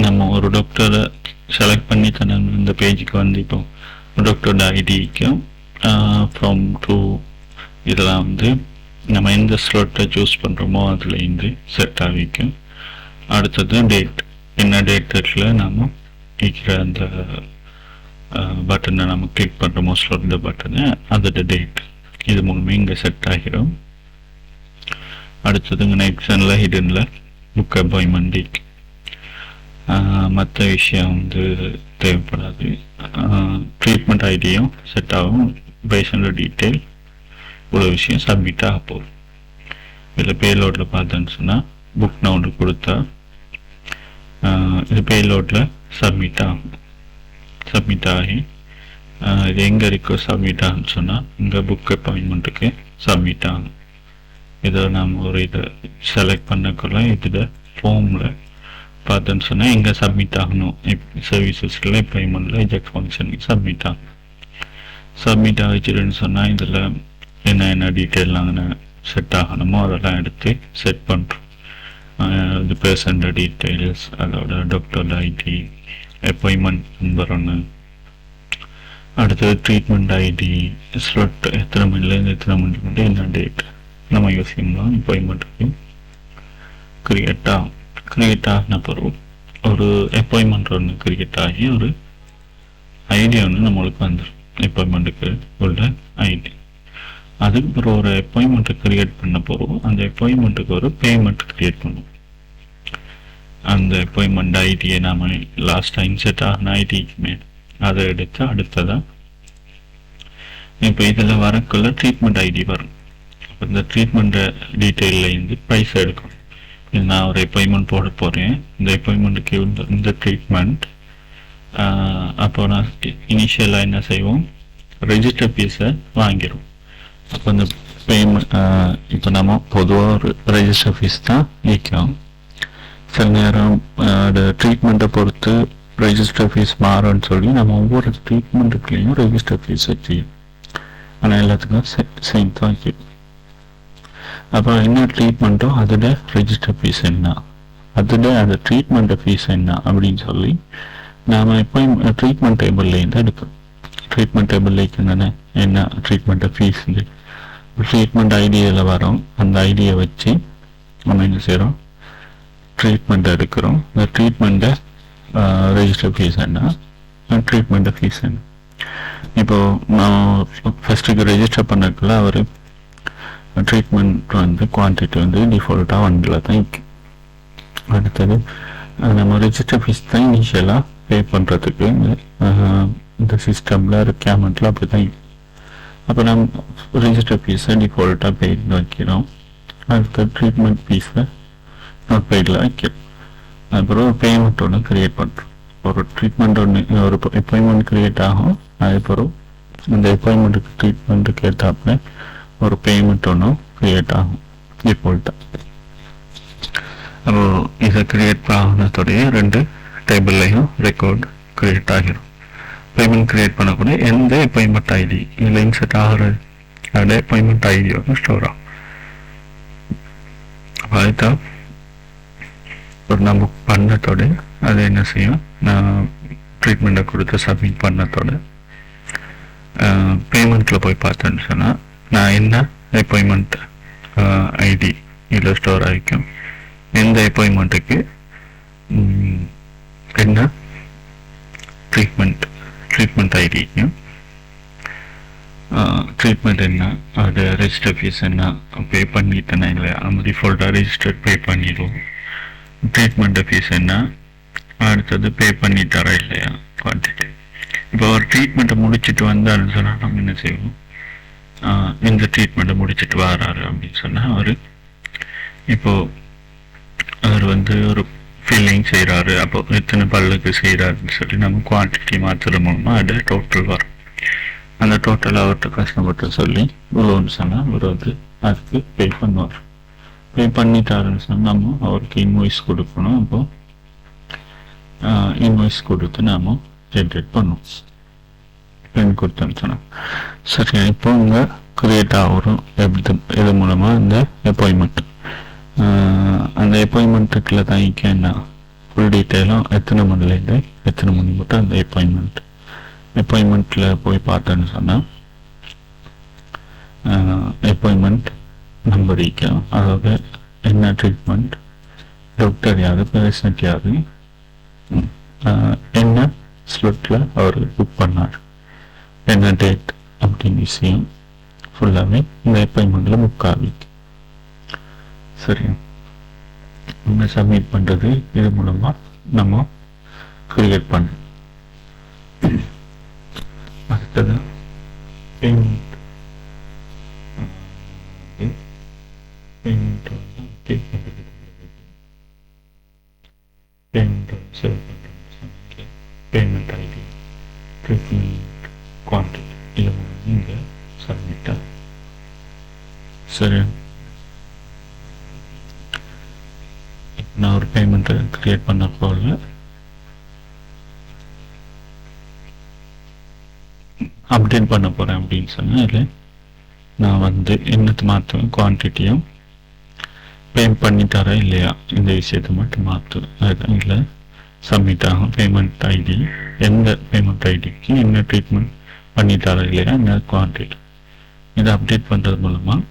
நம்ம ஒரு டாக்டரை செலக்ட் பண்ணி தானே இந்த பேஜுக்கு வந்து இப்போ டாக்டரோட ஐடிக்கும் ஃப்ரம் டு இதெல்லாம் வந்து நம்ம எந்த ஸ்லாட்டை சூஸ் பண்ணுறோமோ அதுலேருந்து செட் ஆகிக்கும். அடுத்தது டேட், என்ன டேட்டில் நம்ம இருக்கிற அந்த பட்டனை நம்ம கிளிக் பண்ணுறோமோ ஸ்லாட் பட்டனை அதோட டேட் இது மூணுமே இங்கே செட் ஆகிடும். அடுத்ததுங்க நெக்ஸ்டில் ஹிடனில் புக் அப்பாயின்மெண்ட் டேட், மற்ற விஷயம் வந்து தேவைப்படாது. ட்ரீட்மெண்ட் ஐடியும் செட் ஆகும். பேஷண்டோட டீட்டெயில் இவ்வளோ விஷயம் சப்மிட் ஆக போகும். இதில் பேலோடில் பார்த்தேன்னு சொன்னால் புக் நவுண்டு கொடுத்தா இது பேலோடில் சப்மிட் ஆகும். சப்மிட் ஆகி இது எங்கே இருக்கோ சப்மிட் ஆகுன்னு சொன்னால் இங்கே புக் அப்பாயின்மெண்ட்டுக்கு சப்மிட் ஆகும். இதை நம்ம ஒரு இதை செலக்ட் பண்ணக்குள்ள இதில் ஃபார்மில் பார்த்தேன்னு சொன்னால் எங்கே சப்மிட் ஆகணும், சர்வீசஸில் அப்பாயின்மெண்ட்டில் எஜெக்ட் ஃபங்க்ஷனுக்கு சப்மிட் ஆகும். சப்மிட் ஆகிச்சுன்னு சொன்னால் இதில் என்ன டீட்டெயிலாம் செட் ஆகணுமோ அதெல்லாம் எடுத்து செட் பண்ணுறோம். இது பேஷண்ட் டீட்டெயில்ஸ், அதோட டாக்டர் ஐடி, அப்பாயின்மெண்ட் நம்பர் ஒன்று, அடுத்தது ட்ரீட்மெண்ட் ஐடி, ஸ்லாட் எத்தனை மணிலேருந்து எத்தனை மணிக்கு மட்டும் என்ன டேட் நம்ம யோசிக்கலாம். அப்பாயின்மெண்ட்டுக்கு கிரியேட் ஆகின பிறகு ஒரு அப்பாயின்மெண்ட் ஒன்று கிரியேட் ஆகி ஒரு ஐடி ஒன்று நம்மளுக்கு வந்துடும். அப்பாயின்மெண்ட்டுக்கு உள்ள ஐடி. அதுக்கு பிறகு ஒரு அப்பாயின்மெண்ட்டை கிரியேட் பண்ண போகிறோம். அந்த அப்பாயின்மெண்ட்டுக்கு ஒரு பேமெண்ட் கிரியேட் பண்ணுவோம். அந்த அப்பாயின்மெண்ட் ஐடியை நாம் லாஸ்ட்டாக இன்செர்ட் ஆகின ஐடிக்குமே அதை எடுத்து அடுத்ததாக இப்போ இதில் வரக்குள்ள ட்ரீட்மெண்ட் ஐடி வரும். அப்போ இந்த ட்ரீட்மெண்ட் டீட்டெயிலில் இருந்து ப்ரைஸ் எடுக்கணும். இது நான் ஒரு அப்பாயின்மெண்ட் போட போகிறேன். இந்த அப்பாயின்மெண்ட்டுக்கு இந்த ட்ரீட்மெண்ட் அப்போ நான் இனிஷியலாக என்ன செய்வோம், ரெஜிஸ்டர் ஃபீஸை வாங்கிடும். அப்போ இந்த பேமெண்ட் இப்போ நம்ம பொதுவாக ஒரு ரெஜிஸ்டர் ஃபீஸ் தான் ஈக்கும். சில நேரம் அது ட்ரீட்மெண்ட்டை பொறுத்து ரெஜிஸ்டர் ஃபீஸ் மாறும்னு சொல்லி நம்ம ஒவ்வொரு ட்ரீட்மெண்ட்டுக்குலேயும் ரெஜிஸ்டர் ஃபீஸ் வச்சுக்கணும். ஆனால் எல்லாத்துக்கும் சேம் தான் வைக்கும். அப்புறம் என்ன ட்ரீட்மெண்ட்டோ அதோட ரெஜிஸ்டர் ஃபீஸ் என்ன, அதோட அந்த ட்ரீட்மெண்ட்டு ஃபீஸ் என்ன அப்படின்னு சொல்லி நாம் எப்போயும் ட்ரீட்மெண்ட் டேபிள்லேருந்து எடுக்கணும். ட்ரீட்மெண்ட் டேபிள்லேக்கு என்ன ட்ரீட்மெண்ட்டு ஃபீஸ் ட்ரீட்மெண்ட் ஐடியில் வரும். அந்த ஐடியை வச்சு நம்ம என்ன செய்கிறோம், ட்ரீட்மெண்ட் எடுக்கிறோம். இந்த ட்ரீட்மெண்ட்டை ரெஜிஸ்டர் ஃபீஸ் என்ன, ட்ரீட்மெண்ட்டு ஃபீஸ் என்ன. இப்போது நான் ஃபஸ்ட்டுக்கு ரெஜிஸ்டர் பண்ணக்குள்ள அவர் ட்ரீட்மெண்ட் குவான்டிட்டி டிஃபால்ட்டாக 1 தான் இருக்கு. அடுத்தது நம்ம ரெஜிஸ்டர் ஃபீஸ் தான் இனிஷியலாக பே பண்ணுறதுக்கு இந்த சிஸ்டமில் ரெக்யர்மெண்ட்டில் அப்படி தான் இருக்கு. அப்போ நம்ம ரெஜிஸ்டர் ஃபீஸை டிஃபால்ட்டாக பெய்டில் வைக்கிறோம். அடுத்த ட்ரீட்மெண்ட் ஃபீஸை நாட் பெய்டில் வைக்கிறோம். அதுக்கப்புறம் ஒரு பேமெண்ட் ஒன்று க்ரியேட் பண்ணுறோம். ஒரு ட்ரீட்மெண்ட் ஒன்று ஒரு அப்பாயின்மெண்ட் க்ரியேட் ஆகும். அதுக்கப்புறம் இந்த அப்பாயின்மெண்ட்டுக்கு ட்ரீட்மெண்ட்டுக்கு ஏற்றாப்புல ஒரு பேமெண்ட் ஒன்றும் க்ரியேட் ஆகும் டிஃபால்ட்டாக. அப்போ இதை க்ரியேட் ஆகினதோடைய 2 டேபிள்லையும் ரெக்கார்ட் க்ரியேட் ஆகிடும். பேமெண்ட் க்ரியேட் பண்ணக்கூடிய எந்த அப்பாயின்மெண்ட் ஐடி இதில் இன்செர்ட் ஆகிற அதோட அப்பாயின்மெண்ட் ஐடி வந்து ஸ்டோர் ஆகும். அப்போ அதுதான் ஒரு நான் புக் பண்ணத்தோட அது என்ன செய்யும், நான் ட்ரீட்மெண்ட்டை கொடுத்து சப்மிட் பண்ணத்தோட பேமெண்ட்டில் போய் பார்த்தேன்னு சொன்னால் நான் என்ன அப்பாயின்மெண்ட் ஐடி இதில் ஸ்டோர் ஆகிக்கும், எந்த அப்பாயின்மெண்ட்டுக்கு என்ன ட்ரீட்மெண்ட் ஐடிக்கும் ட்ரீட்மெண்ட் என்ன, அது ரெஜிஸ்டர் ஃபீஸ் என்ன, பே பண்ணிட்டேன்னா இல்லை நம்ம டிஃபால்ட்டாக ரெஜிஸ்டர் பே பண்ணிடுவோம். ட்ரீட்மெண்ட்டு ஃபீஸ் என்ன, அடுத்தது பே பண்ணிட்டாரா இல்லையா குவான்டிட்டி. இப்போ ஒரு ட்ரீட்மெண்ட்டை முடிச்சுட்டு வந்தாருன்னு சொன்னால் நம்ம என்ன செய்வோம், இந்த ட்ரீட்மெண்ட்டை முடிச்சுட்டு வராரு அப்படின்னு சொன்னால் அவர் ஒரு ஃபில்லிங் செய்கிறாரு. அப்போ எத்தனை பல்லுக்கு செய்கிறாருன்னு சொல்லி நம்ம குவான்டிட்டி மாற்றுற மூலமாக அது டோட்டல் வரும். அந்த டோட்டல் அவர்கிட்ட கஷ்டப்பட்டு சொல்லி இவ்வளோன்னு சொன்னால் அவர் அதுக்கு பே பண்ணுவார். பே பண்ணிட்டாருன்னு சொன்னால் நம்ம அவருக்கு இன்வாய்ஸ் கொடுக்கணும். அப்போ இன்வாய்ஸ் கொடுத்து நாம் ஜென்ரேட் பண்ணுவோம். கொடுத்தோன்னு சொன்னோம். சரி, இப்போ இங்கே க்ரியேட் ஆகும் இது மூலமாக இந்த அப்பாயின்மெண்ட். அந்த அப்பாயின்மெண்ட்டுக்குள்ள தான் என்ன ஃபுல் டீட்டெயிலும் எத்தனை மணிலேருந்து எத்தனை மணி மட்டும் அந்த அப்பாயின்மெண்ட்டில் போய் பார்த்தேன்னு சொன்னால் அப்பாயின்மெண்ட் நம்பர் ஈக்கும். அதாவது என்ன ட்ரீட்மெண்ட், டாக்டர் யார், பேஷண்ட் யார், என்ன ஸ்லோட்டில் அவர் புக் பண்ணார், என்ன டேட் அப்படின்னு விஷயம் ஃபுல்லாகவே இந்த அப்பாயின்மெண்ட்டில் புக் ஆகிருக்கு. சரியா, நம்ம சப்மிட் பண்ணுறது இது மூலமாக நம்ம கிரியேட் பண்ணோம். அடுத்தது பேமெண்ட் சேவ் பண்ணுறது பேமெண்ட் ஐடி ட்ரீட்மெண்ட் குவான்டிட்டி இது மூலம் இங்கே சப்மிட் ஆகும். சரியா, நான் ஒரு பேமெண்ட்டை கிரியேட் பண்ண போல அப்டேட் பண்ண போகிறேன் அப்படின்னு சொன்னால் அதில் நான் என்னத்தை மாற்றுவேன், குவான்டிட்டியும் பே பண்ணிட்டாரா இல்லையா இந்த விஷயத்தை மட்டும் மாற்றுவேன். அதுதான் இதில் சப்மிட் ஆகும். பேமெண்ட் ஐடி, எந்த பேமெண்ட் ஐடிக்கு என்ன ட்ரீட்மெண்ட் பண்ணிட்டாரா இல்லையா, என்ன குவான்டிட்டி, இதை அப்டேட் பண்ணுறது மூலமாக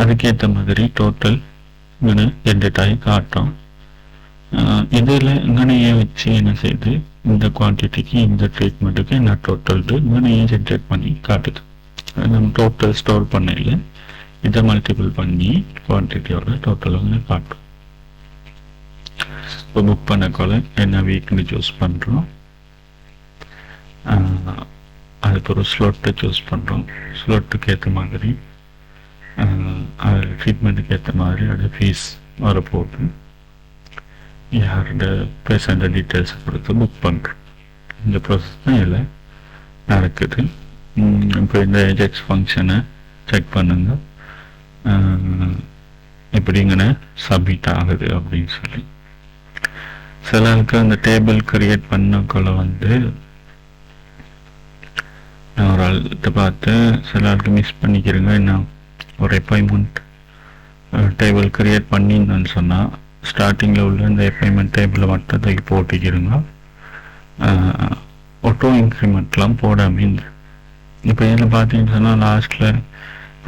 அதுக்கேற்ற மாதிரி டோட்டல் இங்கே ஜென்ரேட் ஆகி காட்டும். இதில் இங்கனையே வச்சு என்ன செய்யுது, இந்த குவான்டிட்டிக்கு இந்த ட்ரீட்மெண்ட்டுக்கு என்ன டோட்டல் இங்கனையே ஜென்ரேட் பண்ணி காட்டுது. நம்ம டோட்டல் ஸ்டோர் பண்ணல, இதை மல்டிபிள் பண்ணி குவான்டிட்டியோட டோட்டல் காட்டும். இப்போ புக் பண்ணக்கோல என்ன வீக்னு சூஸ் பண்ணுறோம். அதுக்கு இப்போ ஒரு ஸ்லொட்டை சூஸ் பண்ணுறோம். ஸ்லொட்டுக்கு ஏற்ற மாதிரி ட்ரீட்மெண்ட்டுக்கு ஏற்ற மாதிரி அது ஃபீஸ் வரப்போகுது. யாரோட பேஷண்ட டீட்டெயில்ஸை கொடுத்து புக் பண்ணுறோம். இந்த ப்ராசஸ் தான் இதில் நடக்குது. இப்போ இந்த ஏஜெக்ஸ் ஃபங்க்ஷனை செக் பண்ணுங்க எப்படிங்கன்னு சப்மிட் ஆகுது அப்படின்னு சொல்லி. சில ஆளுக்கு அந்த டேபிள் கிரியேட் பண்ணக்குள்ள நான் ஒரு ஆள்கிட்ட பார்த்து சில ஆளுக்கு மிஸ் பண்ணிக்கிறேங்க. என்ன ஒரு அப்பாயின்மெண்ட் டேபிள் கிரியேட் பண்ணின்னு சொன்னால் ஸ்டார்டிங்கில் உள்ள இந்த அப்பாயின்மெண்ட் டேபிளை மட்டும் தூக்கி போட்டிக்கிறோங்க. ஆட்டோ இன்க்ரிமெண்ட்லாம் போடாமல் இப்போ இதில் பார்த்தீங்கன்னு சொன்னால் லாஸ்ட்டில்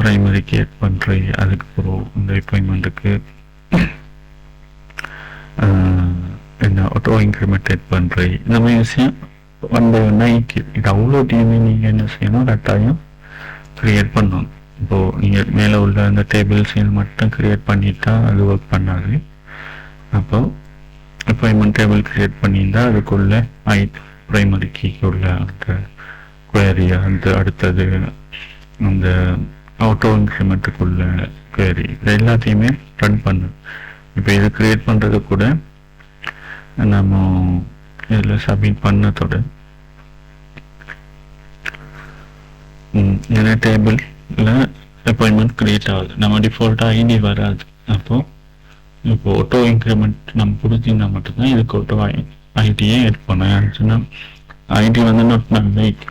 ப்ரைமரி கிரியேட் பண்ணுறேன். அதுக்கப்புறம் இந்த அப்பாயின்மெண்ட்டுக்கு என்ன ஆட்டோ இன்க்ரிமெண்டேட் பண்ணுறேன். இந்த மாதிரி விஷயம் நைட்டு இது அவ்வளோ டீமே நீங்கள் என்ன செய்யணும், கட்டாயம் க்ரியேட் பண்ணணும். இப்போது நீங்கள் மேலே உள்ள அந்த டேபிள்ஸ் இது மட்டும் க்ரியேட் பண்ணிட்டா அது ஒர்க் பண்ணாது. அப்போது அப்பாயின்மெண்ட் டேபிள் க்ரியேட் பண்ணியிருந்தால் அதுக்குள்ளே ப்ரைமரி கீக்கு உள்ள அந்த குவேரியை அந்த அடுத்தது அந்த ஆட்டோ இன்க்ரிமெண்ட்டுக்குள்ள குவேரி இது எல்லாத்தையுமே ரன் பண்ணு. இப்போ இதை க்ரியேட் பண்ணுறது கூட நம்ம இதில் சப்மிட் பண்ணதோட ஏன்னா டேபிளில் அப்பாயின்மெண்ட் க்ரியேட் ஆகுது, நம்ம டிஃபால்ட்டாக ஐடி வராது. அப்போது இப்போ ஆட்டோ இன்க்ரிமெண்ட் நம்ம கொடுத்தீங்கன்னா மட்டும்தான் இதுக்கு ஆட்டோ ஐடியே ஆட் பண்ண சொன்னால் ஐடி நாட் வெயிட்.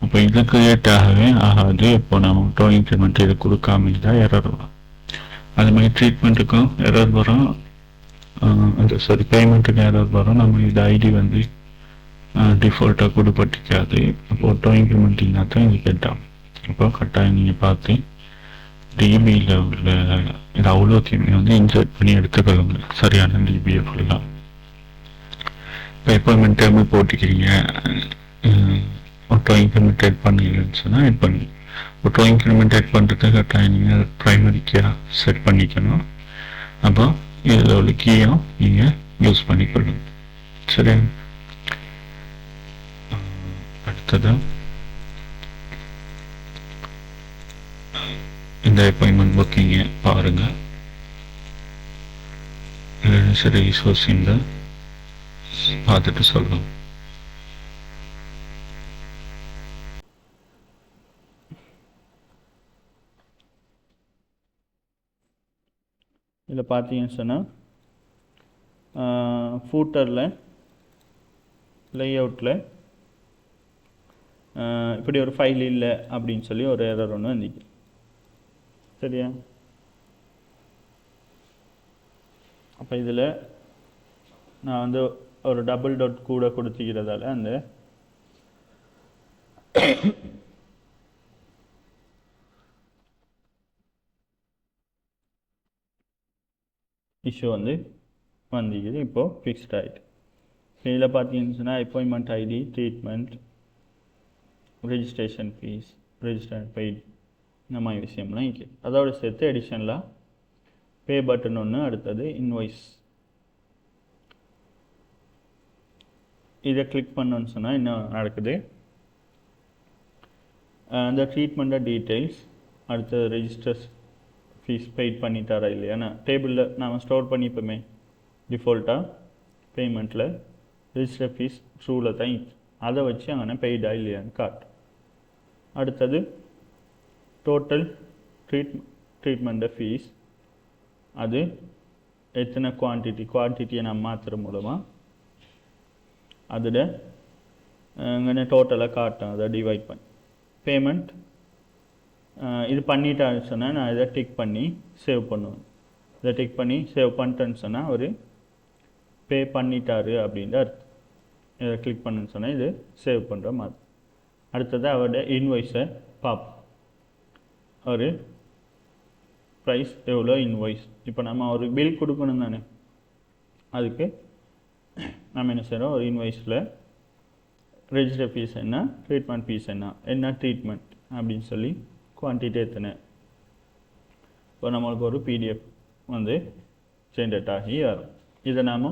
அப்போ இது க்ரியேட் ஆகவே ஆகாது. இப்போ நம்ம ஆட்டோ இன்க்ரிமெண்ட் இது கொடுக்காம இருந்தால் எரர் வரும். அது மாதிரி ட்ரீட்மெண்ட்டுக்கும் எரர் வரும், அந்த பேமெண்ட்டுக்கும் எரர் வரும். நம்ம இது ஐடி டிஃபால்ட்டாக கொடுப்பட்டிக்காது. அப்போ ஆட்டோ இன்க்ரிமெண்ட்டிங்னா தான் இது கேட்டாகும். அப்போ கட்டாயம் நீங்கள் பார்த்து டிபியில் உள்ள இது அவ்வளோத்தையுமே இன்சர்ட் பண்ணி எடுத்துக்கொள்ளுங்க, சரியான டிபியை ஃபுல்லாக. இப்போ அப்பாயின்மெண்ட் டேபிள் போட்டுக்கிறீங்க, ஆட்டோ இன்க்ரிமெண்ட் ஆட் பண்ணிங்கன்னு சொன்னால் ஆட் பண்ணி ஆட்டோ இன்க்ரிமெண்ட் ஆட் பண்ணுறதுக்கு கட்டாயம் நீங்கள் ப்ரைமரிக்காக செட் பண்ணிக்கணும். அப்போ இதில் உள்ள கீயும் நீங்கள் யூஸ் பண்ணிக்கொள்ளுங்க. சரி, அடுத்தது இந்த அப்பாயின்மெண்ட் புக்கிங்கை பாருங்கள். சரி ரிசோர்ஸிங்க பார்த்துட்டு சொல்லுங்கள். இதில் பார்த்தீங்கன்னு சொன்னால் ஃபூட்டரில் லேஅவுட்டில் இப்படி ஒரு ஃபைல் இல்லை அப்படின்னு சொல்லி ஒரு எரர் ஒன்று வந்துச்சு. சரியா? அப்போ இதில் நான் ஒரு டபுள் டாட் கூட கொடுத்துக்கிறதால அந்த இஷ்யூ வந்துக்குது. இப்போது ஃபிக்ஸ்ட் ஆகிட்டு. இதில் பார்த்தீங்கன்னு சொன்னால் appointment ID, treatment, registration fees, registered paid, இந்த மாதிரி விஷயம்லாம் இருக்குது. அதோடு சேர்த்து அடிஷ்னலாக பே பட்டன் ஒன்று, அடுத்தது இன்வாய்ஸ். இதை கிளிக் பண்ணோன்னு சொன்னால் என்ன நடக்குது, அந்த ட்ரீட்மெண்ட்டை டீட்டெயில்ஸ், அடுத்தது ரெஜிஸ்டர்ஸ் ஃபீஸ் பெய்ட் பண்ணிட்டாரா இல்லையானா டேபிளில் நாம் ஸ்டோர் பண்ணிப்போமே டிஃபால்ட்டாக பேமெண்ட்டில் ரெஜிஸ்டர் ஃபீஸ் ட்ரூவில் தான் அதை வச்சு அங்கே பெய்டா இல்லையான்னு காட்டு. அடுத்தது டோட்டல் ட்ரீட்மெண்ட்டை ஃபீஸ், அது எத்தனை குவான்டிட்டியை நம்ம மாற்றுற மூலமாக அதில் இங்கே டோட்டலாக காட்டும். அதை டிவைட் பண்ணி பேமெண்ட் இது பண்ணிட்டான்னு சொன்னால் நான் இதை டிக் பண்ணி சேவ் பண்ணுவேன். இதை டிக் பண்ணி சேவ் பண்ணிட்டேன்னு சொன்னால் அவர் பே பண்ணிட்டாரு அப்படின்ற அர்த்தம். இதை கிளிக் பண்ணுன்னு சொன்னால் இது சேவ் பண்ணுற மாதிரி. அடுத்தது அவருடைய இன்வாய்ஸை பார்ப்போம். ஒரு ப்ரைஸ் எவ்வளோ இன்வாய்ஸ். இப்போ நம்ம ஒரு பில் கொடுக்கணும் தானே, அதுக்கு நம்ம என்ன செய்கிறோம், ஒரு இன்வாய்ஸில் ரெஜிஸ்டர் ஃபீஸ் என்ன, ட்ரீட்மெண்ட் ஃபீஸ் என்ன ட்ரீட்மெண்ட் அப்படின்னு சொல்லி குவான்டிட்டி எத்தனை. இப்போ நம்மளுக்கு ஒரு பிடிஎஃப் ஜென்ரேட் ஆகி வரும். இதை நாம்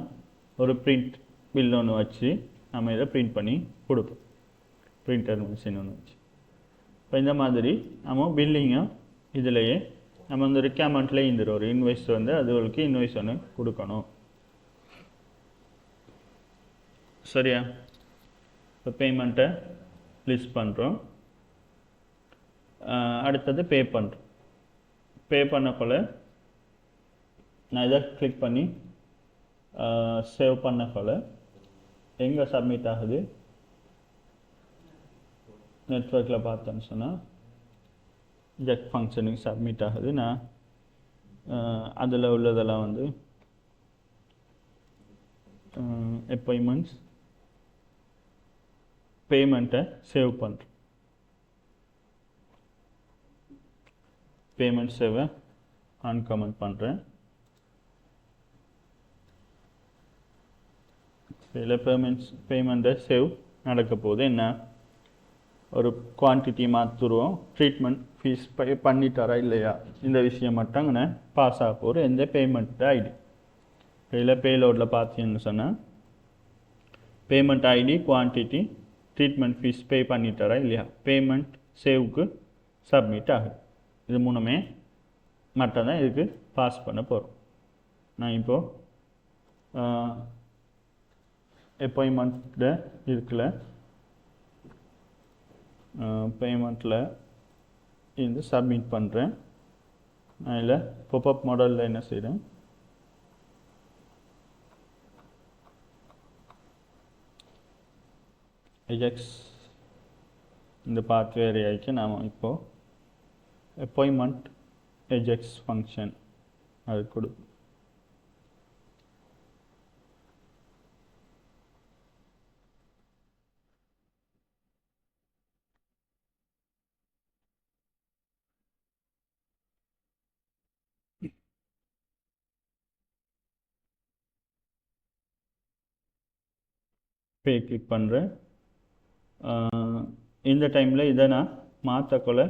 ஒரு பிரிண்ட் பில் ஒன்று வச்சு நம்ம இதை பிரிண்ட் பண்ணி கொடுப்போம். பிரிண்டர் மிஷின் ஒன்று வச்சு இப்போ இந்த மாதிரி நம்ம பில்லிங்கும் இதிலேயே நம்ம வந்து ரெக்யர்மெண்ட்லேயே இருந்துடும் ஒரு இன்வாய்ஸ் வந்து அதுகளுக்கு இன்வாய்ஸ் ஒன்று கொடுக்கணும். சரியா? இப்போ பேமெண்ட்டை லிஸ்ட் பண்ணுறோம். அடுத்தது பே பண்ணுறோம். பே பண்ணக்குள்ள நான் இதை கிளிக் பண்ணி சேவ் பண்ணக்குள்ள எங்கே சப்மிட் ஆகுது நெட்வொர்க்கில் பார்த்தோன்னு சொன்னால் ஜெக் ஃபங்க்ஷனுக்கு சப்மிட் ஆகுது. நான் அதில் உள்ளதெல்லாம் வந்து அப்பாயின்மெண்ட்ஸ் பேமெண்ட்டை சேவ் பண்ணுறேன். பேமெண்ட் சேவை அன்கமெண்ட் பண்ணுறேன். இதில் பேமெண்ட்டை சேவ் நடக்க போகுது. என்ன ஒரு குவான்டிட்டி மாற்றுருவோம். ட்ரீட்மெண்ட் ஃபீஸ் பே பண்ணிட்டாரா இல்லையா இந்த விஷயம் மட்டும் அங்கே பாஸ் ஆக போகிற எந்த பேமெண்ட் ஐடி. இதில் பேலோடில் பார்த்தீங்கன்னு சொன்னால் payment ID, quantity, treatment fees pay பண்ணிட்டாரா இல்லையா, பேமெண்ட் சேவுக்கு சப்மிட் ஆகுது. இது மூணுமே மட்டும் தான் இதுக்கு பாஸ் பண்ண போகிறோம். நான் இப்போது அப்பாயின்மெண்ட்டில் இருக்குல்ல பேமெண்ட்டில் இருந்து சப்மிட் பண்ணுறேன். நான் இதில் பாப்அப் மாடலில் என்ன செய்கிறேன், எஜெக்ஸ் இந்த பாத் ஏரியாவுக்கு நாம் இப்போது அப்பாயின்மெண்ட் எஜெக்ஸ் ஃபங்க்ஷன் அது கொடு. பே கிளிக் பண்ணுறேன். இந்த டைமில் இதை நான் மாற்றக்குள்ள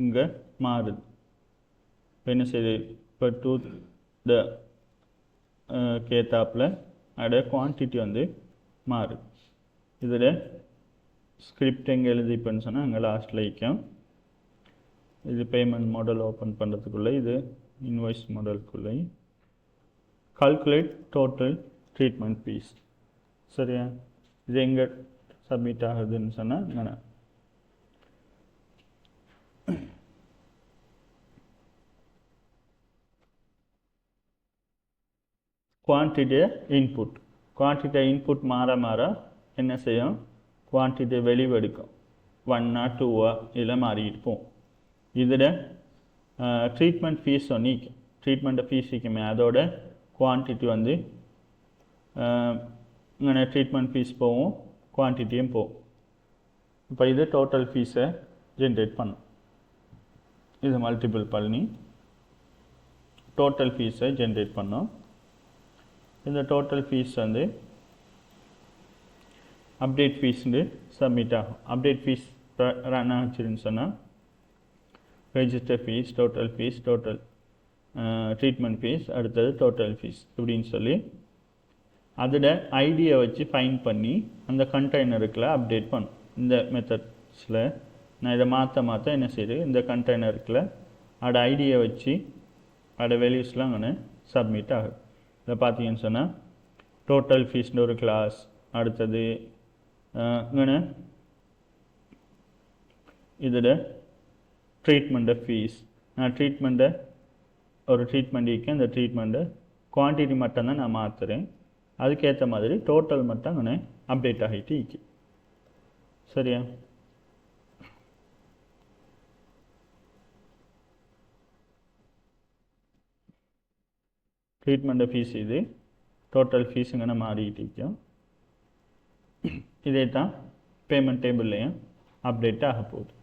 இங்கே மாறுது. இப்போ என்ன செய்யுது, இப்போ டூ த கேத்தாப்பில் அதோட குவான்டிட்டி வந்து மாறுது. இதில் ஸ்கிரிப்ட் எங்கே எழுதிப்பேன்னு சொன்னால் அங்கே லாஸ்ட்டில் வைக்கும். இது பேமெண்ட் மாடல் ஓப்பன் பண்ணுறதுக்குள்ளே இது இன்வாய்ஸ் மாடலுக்குள்ளே கால்குலேட் டோட்டல் ட்ரீட்மெண்ட் ஃபீஸ். சரியா? இது எங்கே சப்மிட் ஆகுதுன்னு சொன்னால் இங்கே குவான்டிட்டியை இன்புட் மாற மாற என்ன செய்யும், குவான்டிட்டியை வெளிவெடுக்கும். 1 or 2 இதில் மாறிட்டு போகும். இதில் ட்ரீட்மெண்ட் ஃபீஸ் நீக்கும். ட்ரீட்மெண்ட்டை ஃபீஸுக்குமே அதோட குவான்டிட்டி வந்து இங்கே ட்ரீட்மெண்ட் ஃபீஸ் போகும், குவான்டிட்டியும் போகும். இப்போ இது டோட்டல் ஃபீஸை ஜென்ரேட் பண்ணும். இது மல்டிபிள் பண்ணி டோட்டல் ஃபீஸை ஜென்ரேட் பண்ணோம். இந்த டோட்டல் ஃபீஸ் வந்து அப்டேட் ஃபீஸ்ன்னு சப்மிட் ஆகும். அப்டேட் ஃபீஸ் ரன் ஆச்சுன்னு சொன்னால் register fees, total fees, total treatment fees, அடுத்தது டோட்டல் ஃபீஸ் இப்படின்னு சொல்லி அதில் ஐடியை வச்சு ஃபைன் பண்ணி அந்த கண்டெய்னருக்குள்ள அப்டேட் பண்ணும். இந்த மெத்தட்ஸில் நான் இதை மாற்ற என்ன செய்யுது, இந்த கண்டெய்னருக்குள்ள அதோட ஐடியை வச்சு அதோட வேல்யூஸ்லாம் அங்கே சப்மிட் ஆகுது. இதை பார்த்தீங்கன்னு சொன்னால் டோட்டல் ஃபீஸ்னு ஒரு கிளாஸ், அடுத்தது இங்கே இதில் ட்ரீட்மெண்ட்டை ஃபீஸ், நான் ட்ரீட்மெண்ட்டை ஒரு ட்ரீட்மெண்ட்டுக்கு அந்த ட்ரீட்மெண்ட்டை குவான்டிட்டி மட்டும்தான் நான் மாற்றுறேன். அதுக்கேற்ற மாதிரி டோட்டல் மட்டும் அங்கே அப்டேட் ஆகிட்டு இருக்கு. சரியா? ட்ரீட்மெண்ட்டை ஃபீஸ் இது, டோட்டல் ஃபீஸுங்கன்னு மாறிக்கிட்டு இருக்கும். இதே தான் பேமெண்ட் டேபிள்லையும் அப்டேட் ஆக போகுது.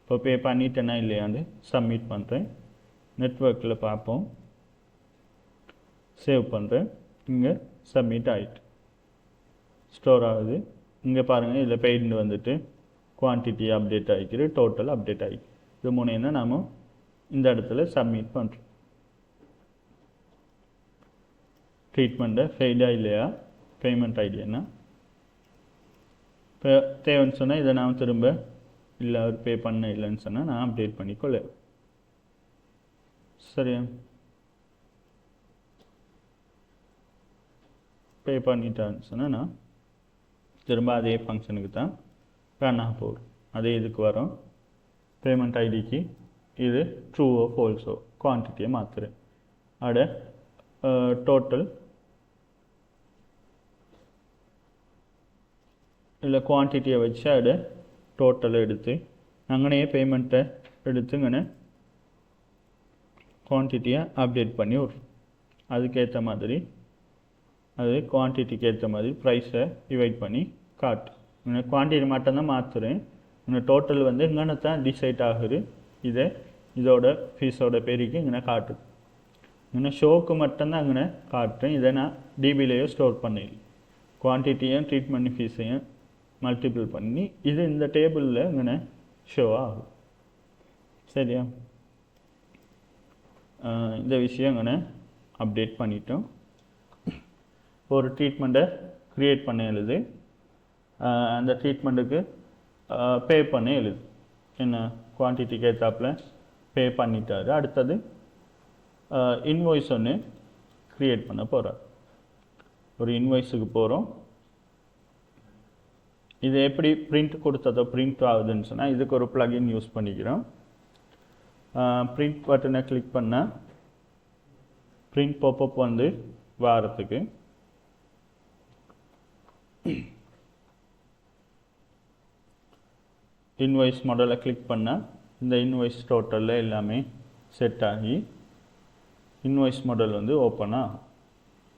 இப்போ பே பண்ணிட்டேன்னா இல்லையாண்டு சப்மிட் பண்ணுறேன். நெட்வொர்க்கில் பார்ப்போம், சேவ் பண்ணுறேன். இங்கே சப்மிட் ஆகிட்டு ஸ்டோர் ஆகுது. இங்கே பாருங்கள், இதில் பெய்டு வந்துட்டு குவான்டிட்டி அப்டேட் ஆகிக்கிது, டோட்டல் அப்டேட் ஆகிக்கு. இது மூணையும் தான் நாம் இந்த இடத்துல சப்மிட் பண்ணுறோம். ட்ரீட்மெண்ட்டை ஃபெய்டா இல்லையா, பேமெண்ட் ஐடி என்ன இப்போ தேவைன்னு சொன்னால் இதை நாம் திரும்ப இல்லை அவர் பே பண்ண இல்லைன்னு சொன்னால் நான் அப்டேட் பண்ணிக்கொள்ள. சரியா? பே பண்ணிட்டான்னு சொன்னால் நான் திரும்ப அதே ஃபங்க்ஷனுக்கு தான் ரன் ஆக போகிறோம். அதே இதுக்கு வரும். பேமெண்ட் ஐடிக்கு இது ட்ரூவோ ஃபால்ஸோ குவான்டிட்டியை மாற்றுறேன். அட டோட்டல் இல்லை குவான்டிட்டியை வச்சு அட டோட்டலை எடுத்து அங்கனையே பேமெண்ட்டை எடுத்துங்கன்னு குவான்டிட்டியை அப்டேட் பண்ணி விட்றோம். அதுக்கேற்ற மாதிரி அது குவான்டிட்டிக்கு ஏற்ற மாதிரி ப்ரைஸை டிவைட் பண்ணி காட்டு. இன்னும் குவான்டிட்டி மட்டும்தான் மாற்றுறேன். இன்னும் டோட்டல் வந்து இங்கே தான் டிசைட் ஆகுது. இதோட ஃபீஸோட பெருக்கி இங்கே காட்டுது. இன்னும் ஷோக்கு மட்டும்தான் அங்கே காட்டுறேன். இதை நான் டிபிலேயோ ஸ்டோர் பண்ணிடலாம். குவான்டிட்டியும் ட்ரீட்மெண்ட் ஃபீஸையும் மல்டிபிள் பண்ணி இது இந்த டேபிளில் இங்கே ஷோ ஆகும். சரியா? இந்த விஷயம் இங்கே அப்டேட் பண்ணிட்டோம். ஒரு ட்ரீட்மெண்ட்டை க்ரியேட் பண்ண எழுது. அந்த ட்ரீட்மெண்ட்டுக்கு பே பண்ண எழுது. என்ன குவான்டிட்டிக்கு ஏற்றாப்பில் பே பண்ணிட்டாரு. அடுத்தது இன்வாய்ஸ் ஒன்று க்ரியேட் பண்ண போகிறார். ஒரு இன்வாய்ஸுக்கு போகிறோம். இது எப்படி பிரிண்ட் கொடுத்ததோ பிரிண்ட் ஆகுதுன்னு சொன்னால் இதுக்கு ஒரு ப்ளகின் யூஸ் பண்ணிக்கிறோம். பிரிண்ட் பட்டனை கிளிக் பண்ணால் பிரிண்ட் பாப்அப் வந்து வாரத்துக்கு இன்வாய்ஸ் மாடலை கிளிக் பண்ணால் இந்த இன்வாய்ஸ் டோட்டலில் எல்லாமே செட் ஆகி இன்வாய்ஸ் மாடல் வந்து ஓப்பன் ஆகும்.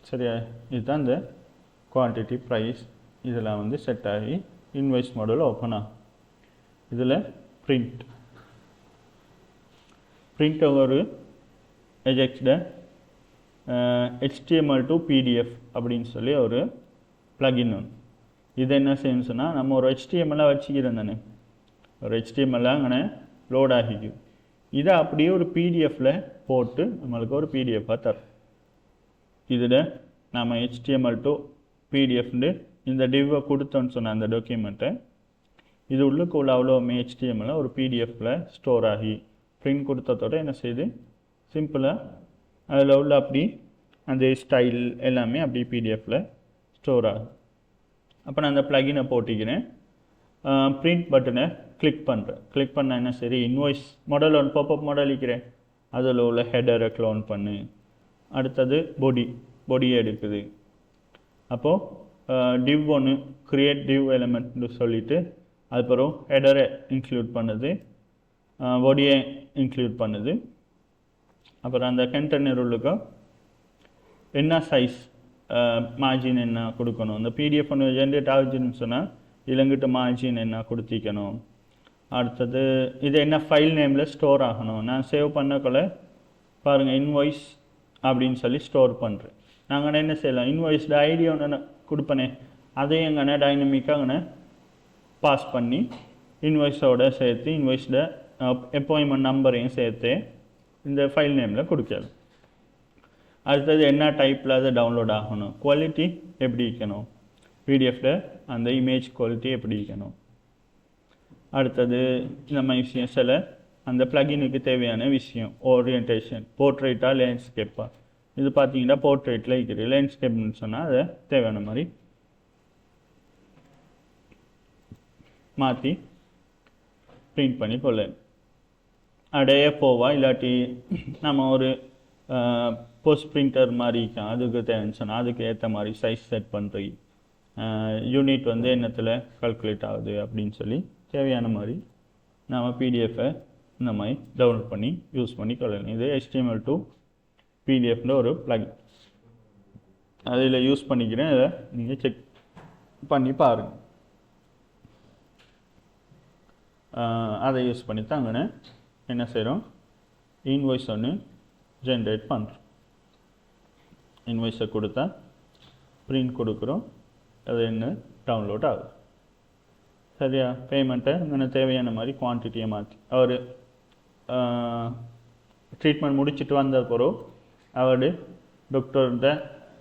சரியா? இதுதான் இந்த குவான்டிட்டி ப்ரைஸ் இதெல்லாம் வந்து செட் ஆகி இன்வாய்ஸ் மாடல் ஓப்பன் ஆகும். இதில் பிரிண்ட் ஒரு எஜெக்ஸ்ட HTML to PDF அப்படின்னு சொல்லி ஒரு ப்ளகின் ஒன்று. இது என்ன செய்யணும்னு சொன்னால் நம்ம ஒரு HTML வச்சுக்கிறேன் தானே, ஒரு HTML அங்கே லோட் ஆகிக்கும். இதை அப்படியே ஒரு பிடிஎஃப்பில் போட்டு நம்மளுக்கு ஒரு பிடிஎஃபாக தரும். இதில் நம்ம HTML to பிடிஎஃப்னு இந்த டிவ்வை கொடுத்தோன்னு சொன்ன அந்த டாக்குமெண்ட்டை இது உள்ளுக்கு உள்ள அவ்வளோவுமே HTML ஒரு பிடிஎஃப்பில் ஸ்டோர் ஆகி பிரிண்ட் கொடுத்ததோட என்ன செய்யுது சிம்பிளாக அதில் உள்ள அப்படி அந்த ஸ்டைல் எல்லாமே அப்படி பிடிஎஃப்பில் ஸ்டோர் ஆகும். அப்போ நான் அந்த ப்ளகினை போட்டிக்கிறேன். பிரிண்ட் பட்டனை கிளிக் பண்ணுறேன். கிளிக் பண்ண என்ன சரி இன்வாய்ஸ் மாடல் ஒன்று பாப்அப் மாடல் இருக்கிறேன். அதில் உள்ள ஹெடரை க்ளோன் பண்ணு. அடுத்தது பொடியை எடுக்குது. அப்போது டிவ் ஒன்று க்ரியேட் டிவ் எலிமெண்ட்னு சொல்லிவிட்டு அதுக்கப்புறம் ஹெடரை இன்க்ளூட் பண்ணுது, பொடியை இன்க்ளூட் பண்ணுது. அப்புறம் அந்த கண்டெய்னர் உள்ளுக்கு என்ன சைஸ் மார்ஜின் என்ன கொடுக்கணும். அந்த பிடிஎஃப் ஒன்று ஜென்ரேட் ஆகுதுன்னு சொன்னால் இலங்கிட்ட மார்ஜின் என்ன கொடுத்திக்கணும். அடுத்தது இது என்ன ஃபைல் நேமில் ஸ்டோர் ஆகணும். நான் சேவ் பண்ணக்குள்ள பாருங்கள் இன்வாய்ஸ் அப்படின்னு சொல்லி ஸ்டோர் பண்ணுறேன். நாங்கள் என்ன செய்யலாம் இன்வாய்ஸ்ட ஐடி ஒன்று கொடுப்பனே அதையும் எங்கன்னா டைனமிக்காக அங்கே பாஸ் பண்ணி இன்வாய்ஸோட சேர்த்து இன்வாய்ஸ்ட அப்பாயின்மெண்ட் நம்பரையும் சேர்த்து இந்த ஃபைல் நேமில் கொடுக்கலாம். அடுத்தது என்ன டைப்பில் அது டவுன்லோட் ஆகணும், குவாலிட்டி எப்படி இருக்கணும், பிடிஎஃப்பில் அந்த இமேஜ் குவாலிட்டி எப்படி இருக்கணும். அடுத்தது நம்ம விஷயம் சில அந்த ப்ளகினுக்கு தேவையான விஷயம் ஓரியன்டேஷன் போர்ட்ரேட்டாக லேண்ட்ஸ்கேப்பா. இது பார்த்தீங்கன்னா போர்ட்ரேட்டில் இருக்கிற லேண்ட்ஸ்கேப்னு சொன்னால் அதை தேவையான மாதிரி மாற்றி பிரிண்ட் பண்ணி கொள்ளலாம். அடைய போவா இல்லாட்டி நம்ம ஒரு போஸ்ட் பிரிண்டர் மாதிரி அதுக்கு தேவைன்னு சொன்னால் அதுக்கு ஏற்ற மாதிரி சைஸ் செட் பண்ணுறது, யூனிட் வந்து என்னத்தில் கால்குலேட் ஆகுது அப்படின்னு சொல்லி தேவையான மாதிரி நம்ம பிடிஎஃப்பை இந்த மாதிரி டவுன்லோட் பண்ணி யூஸ் பண்ணி கொள்ளலாம். இது HTML to பிடிஎஃப்ல ஒரு ப்ளகின். அதில் யூஸ் பண்ணிக்கிறேன். அதை நீங்கள் செக் பண்ணி பாருங்கள். அதை யூஸ் பண்ணி தான் அங்கே என்ன செய்கிறோம் இன்வாய்ஸ் ஒன்று ஜென்ரேட் பண்ணுறோம். இன்வாய்ஸை கொடுத்தா பிரிண்ட் கொடுக்குறோம். அது என்ன டவுன்லோட் ஆகுது. சரியா? பேமெண்ட்டை இங்கே தேவையான மாதிரி குவான்டிட்டியை மாற்றி அவர் ட்ரீட்மெண்ட் முடிச்சுட்டு வந்த பிறகு அவர் டாக்டர்கிட்ட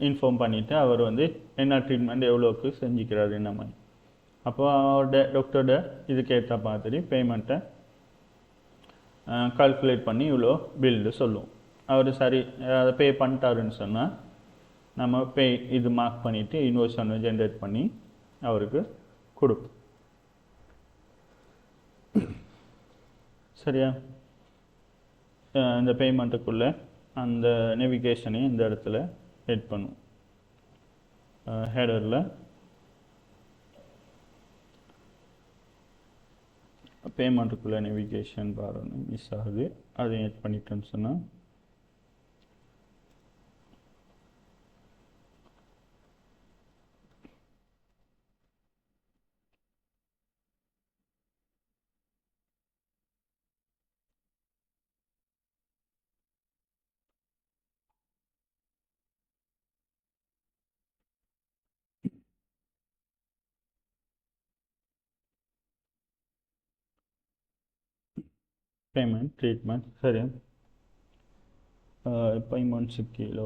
இன்ஃபார்ம் பண்ணிவிட்டு அவர் வந்து என்ன ட்ரீட்மெண்ட் எவ்வளோக்கு செஞ்சுக்கிறாரு என்ன மாதிரி அப்போ அவரோட டாக்டரோட இதுக்கேற்ற மாதிரி பேமெண்ட்டை கால்குலேட் பண்ணி இவ்வளோ பில்லு சொல்லுவோம். அவர் சரி அதை பே பண்ணிட்டாருன்னு சொன்னால் நம்ம பே இது மார்க் பண்ணிவிட்டு இன்வாய்ஸ் ஒன்று ஜென்ரேட் பண்ணி அவருக்கு கொடுப்போம். சரியா? இந்த பேமெண்ட்டுக்குள்ளே அந்த நேவிகேஷனை இந்த இடத்துல ஹெட் பண்ணும். ஹெடரில் பேமெண்ட்டுக்குள்ளே நேவிகேஷன் பார் ஒன்று மிஸ் ஆகுது, அதை ஹெட் பண்ணிட்டோன்னு சொன்னால் பேமெண்ட் ட்ரீட்மெண்ட். சரியா? பேமெண்ட்ஸுக்கு கீழே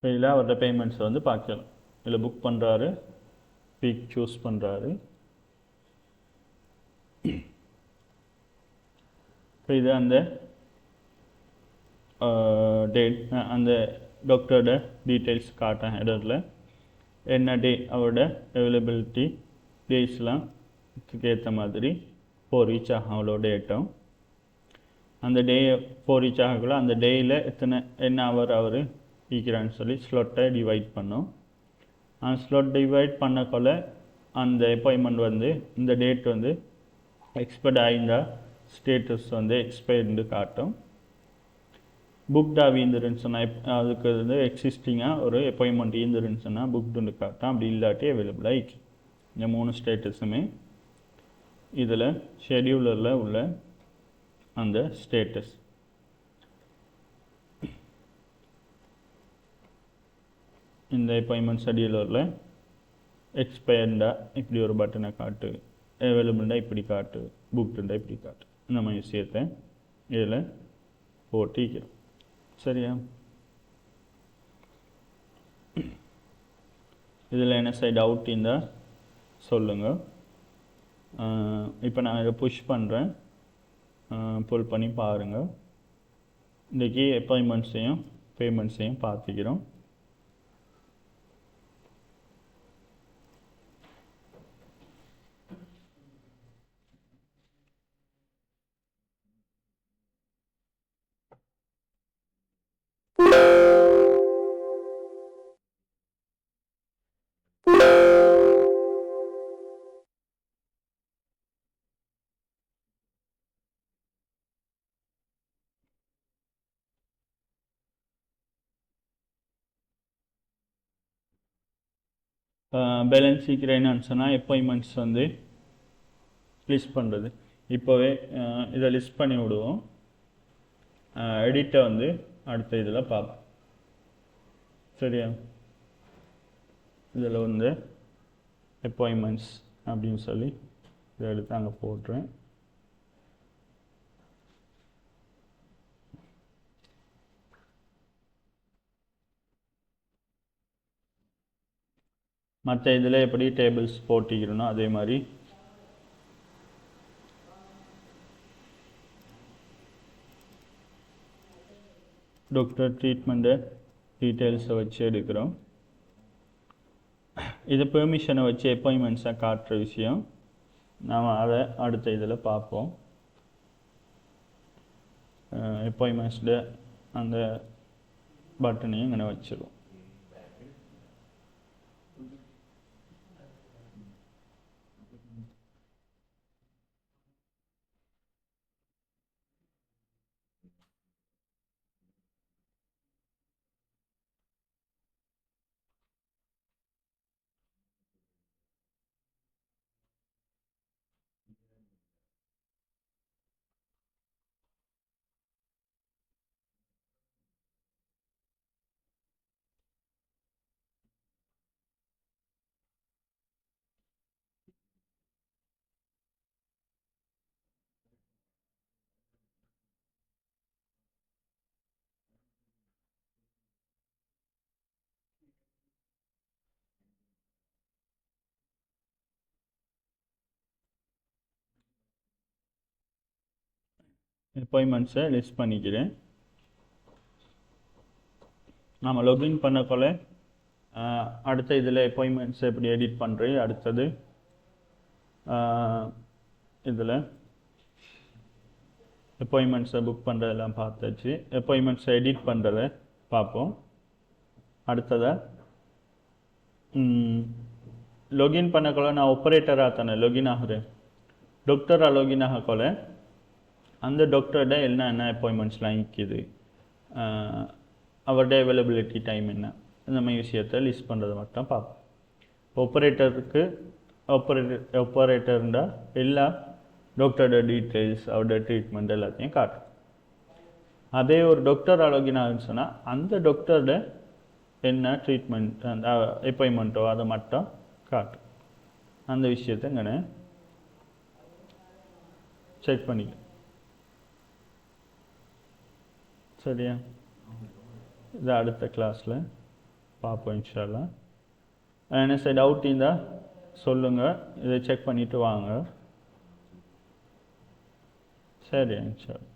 இதில் அவரோட பேமெண்ட்ஸை வந்து பார்க்கலாம். இதில் புக் பண்ணுறாரு, பீக் சூஸ் பண்ணுறாரு. இப்போ இது அந்த டேட் அந்த டாக்டரோட டீட்டெயில்ஸ் காட்டேன் ஹெடரில். என்ன டே அவரோட அவைலபிலிட்டி டேஸ்லாம் ஏற்ற மாதிரி 4 ரீச் ஆகும் அவ்வளோ டேட்டும். அந்த டே 4 ரீச் ஆகக்குள்ள அந்த டேயில் என்ன அவர் ஈக்கிறான்னு சொல்லி ஸ்லாட்டை டிவைட் பண்ணோம். அந்த ஸ்லாட் டிவைட் பண்ணக்குள்ள அந்த அப்பாயின்மெண்ட் வந்து இந்த டேட் வந்து எக்ஸ்பைர்ட் ஆகியிருந்தா ஸ்டேட்டஸ் வந்து எக்ஸ்பைர்டு காட்டும். புக்டாக இருந்துருன்னு சொன்னால் அதுக்கு வந்து எக்ஸிஸ்டிங்காக ஒரு அப்பாயின்மெண்ட் இருந்துருன்னு சொன்னால் புக்டுன்னு காட்டும். அப்படி இல்லாட்டி அவைலபிளாக ஆகிடுச்சு. இந்த 3 ஸ்டேட்டஸுமே இதில் ஷெடியூலரில் உள்ள அந்த ஸ்டேட்டஸ். இந்த அப்பாயின்மெண்ட் ஷெடியூலரில் எக்ஸ்பயர்டா இப்படி ஒரு பட்டனை காட்டு, அவைலபிள்டா இப்படி காட்டு, புக்டுண்டா இப்படி காட்டு. இந்த மாதிரி விஷயத்தை இதில் போட்டிக்கிறோம். சரியா? இதில் என்ன சைடு டவுட் இருந்தால் சொல்லுங்கள். இப்போ நான் இதை புஷ் பண்ணுறேன், புல் பண்ணி பாருங்கள். இன்றைக்கி அப்பாயின்மெண்ட்ஸையும் பேமெண்ட்ஸையும் பார்த்துக்கிறோம். பேலன்ஸ் சீக்கிரம் சொன்னால் அப்பாயின்மெண்ட்ஸ் வந்து லிஸ்ட் பண்ணுறது. இப்போவே இதை லிஸ்ட் பண்ணி விடுவோம். எடிட்டை வந்து அடுத்த இதில் பார்ப்போம். சரியா? இதில் வந்து அப்பாயின்மெண்ட்ஸ் அப்படின்னு சொல்லி இதை எடுத்து அங்கே போட்டுறேன். மற்ற இதில் எப்படி டேபிள்ஸ் போட்டிக்கிறோனோ அதே மாதிரி டாக்டர் ட்ரீட்மெண்ட்டு டீட்டெயில்ஸை வச்சு எடுக்கிறோம். இது பெர்மிஷனை வச்சு அப்பாயின்மெண்ட்ஸாக காட்டுற விஷயம். நாம் அதை அடுத்த இதில் பார்ப்போம். அப்பாயின்மெண்ட்ஸில் அந்த பட்டனையும் இங்கே வச்சிடும். அப்பாயின்மெண்ட்ஸை லிஸ்ட் பண்ணிக்கிறேன். நாம் லாகின் பண்ணக்கொள்ள அடுத்த இதில் அப்பாயின்மெண்ட்ஸ் எப்படி எடிட் பண்ணுறது, அடுத்தது இதில் அப்பாயின்மெண்ட்ஸை புக் பண்ணுறதெல்லாம் பார்த்தாச்சு. அப்பாயின்மெண்ட்ஸை எடிட் பண்ணுறதை பார்ப்போம். அடுத்ததாக லாகின் பண்ணக்கொள்ள நான் ஆப்ரேட்டராக தானே லாகின் ஆகிறேன். டாக்டராக லாகின் ஆகக்கொள்ள அந்த டாக்டர்கிட்ட என்ன அப்பாயின்மெண்ட்ஸ்லாம் இருக்குது, அவருடைய அவைலபிலிட்டி டைம் என்ன, இந்த மாதிரி விஷயத்தை லிஸ்ட் பண்ணுறது மட்டும் பார்ப்போம். ஆப்ரேட்டர்ண்டா எல்லா டாக்டரோட டீட்டெயில்ஸ், அவரோட ட்ரீட்மெண்ட் எல்லாத்தையும் காட்டும். அதே ஒரு டாக்டர் லாகின் ஆகுன்னு சொன்னால் அந்த டாக்டரோட என்ன ட்ரீட்மெண்ட், அந்த அப்பாயின்மெண்ட்டோ அதை மட்டும் காட்டும். அந்த விஷயத்தை இங்கே செக் பண்ணிக்க. சரியா? இது அடுத்த கிளாஸில் பார்ப்போம் இன்ஷா அல்லாஹ். என்ன சார் டவுட் இருந்தால் சொல்லுங்கள், இதை செக் பண்ணிவிட்டு வாங்க. சரி இன்ஷா அல்லாஹ்.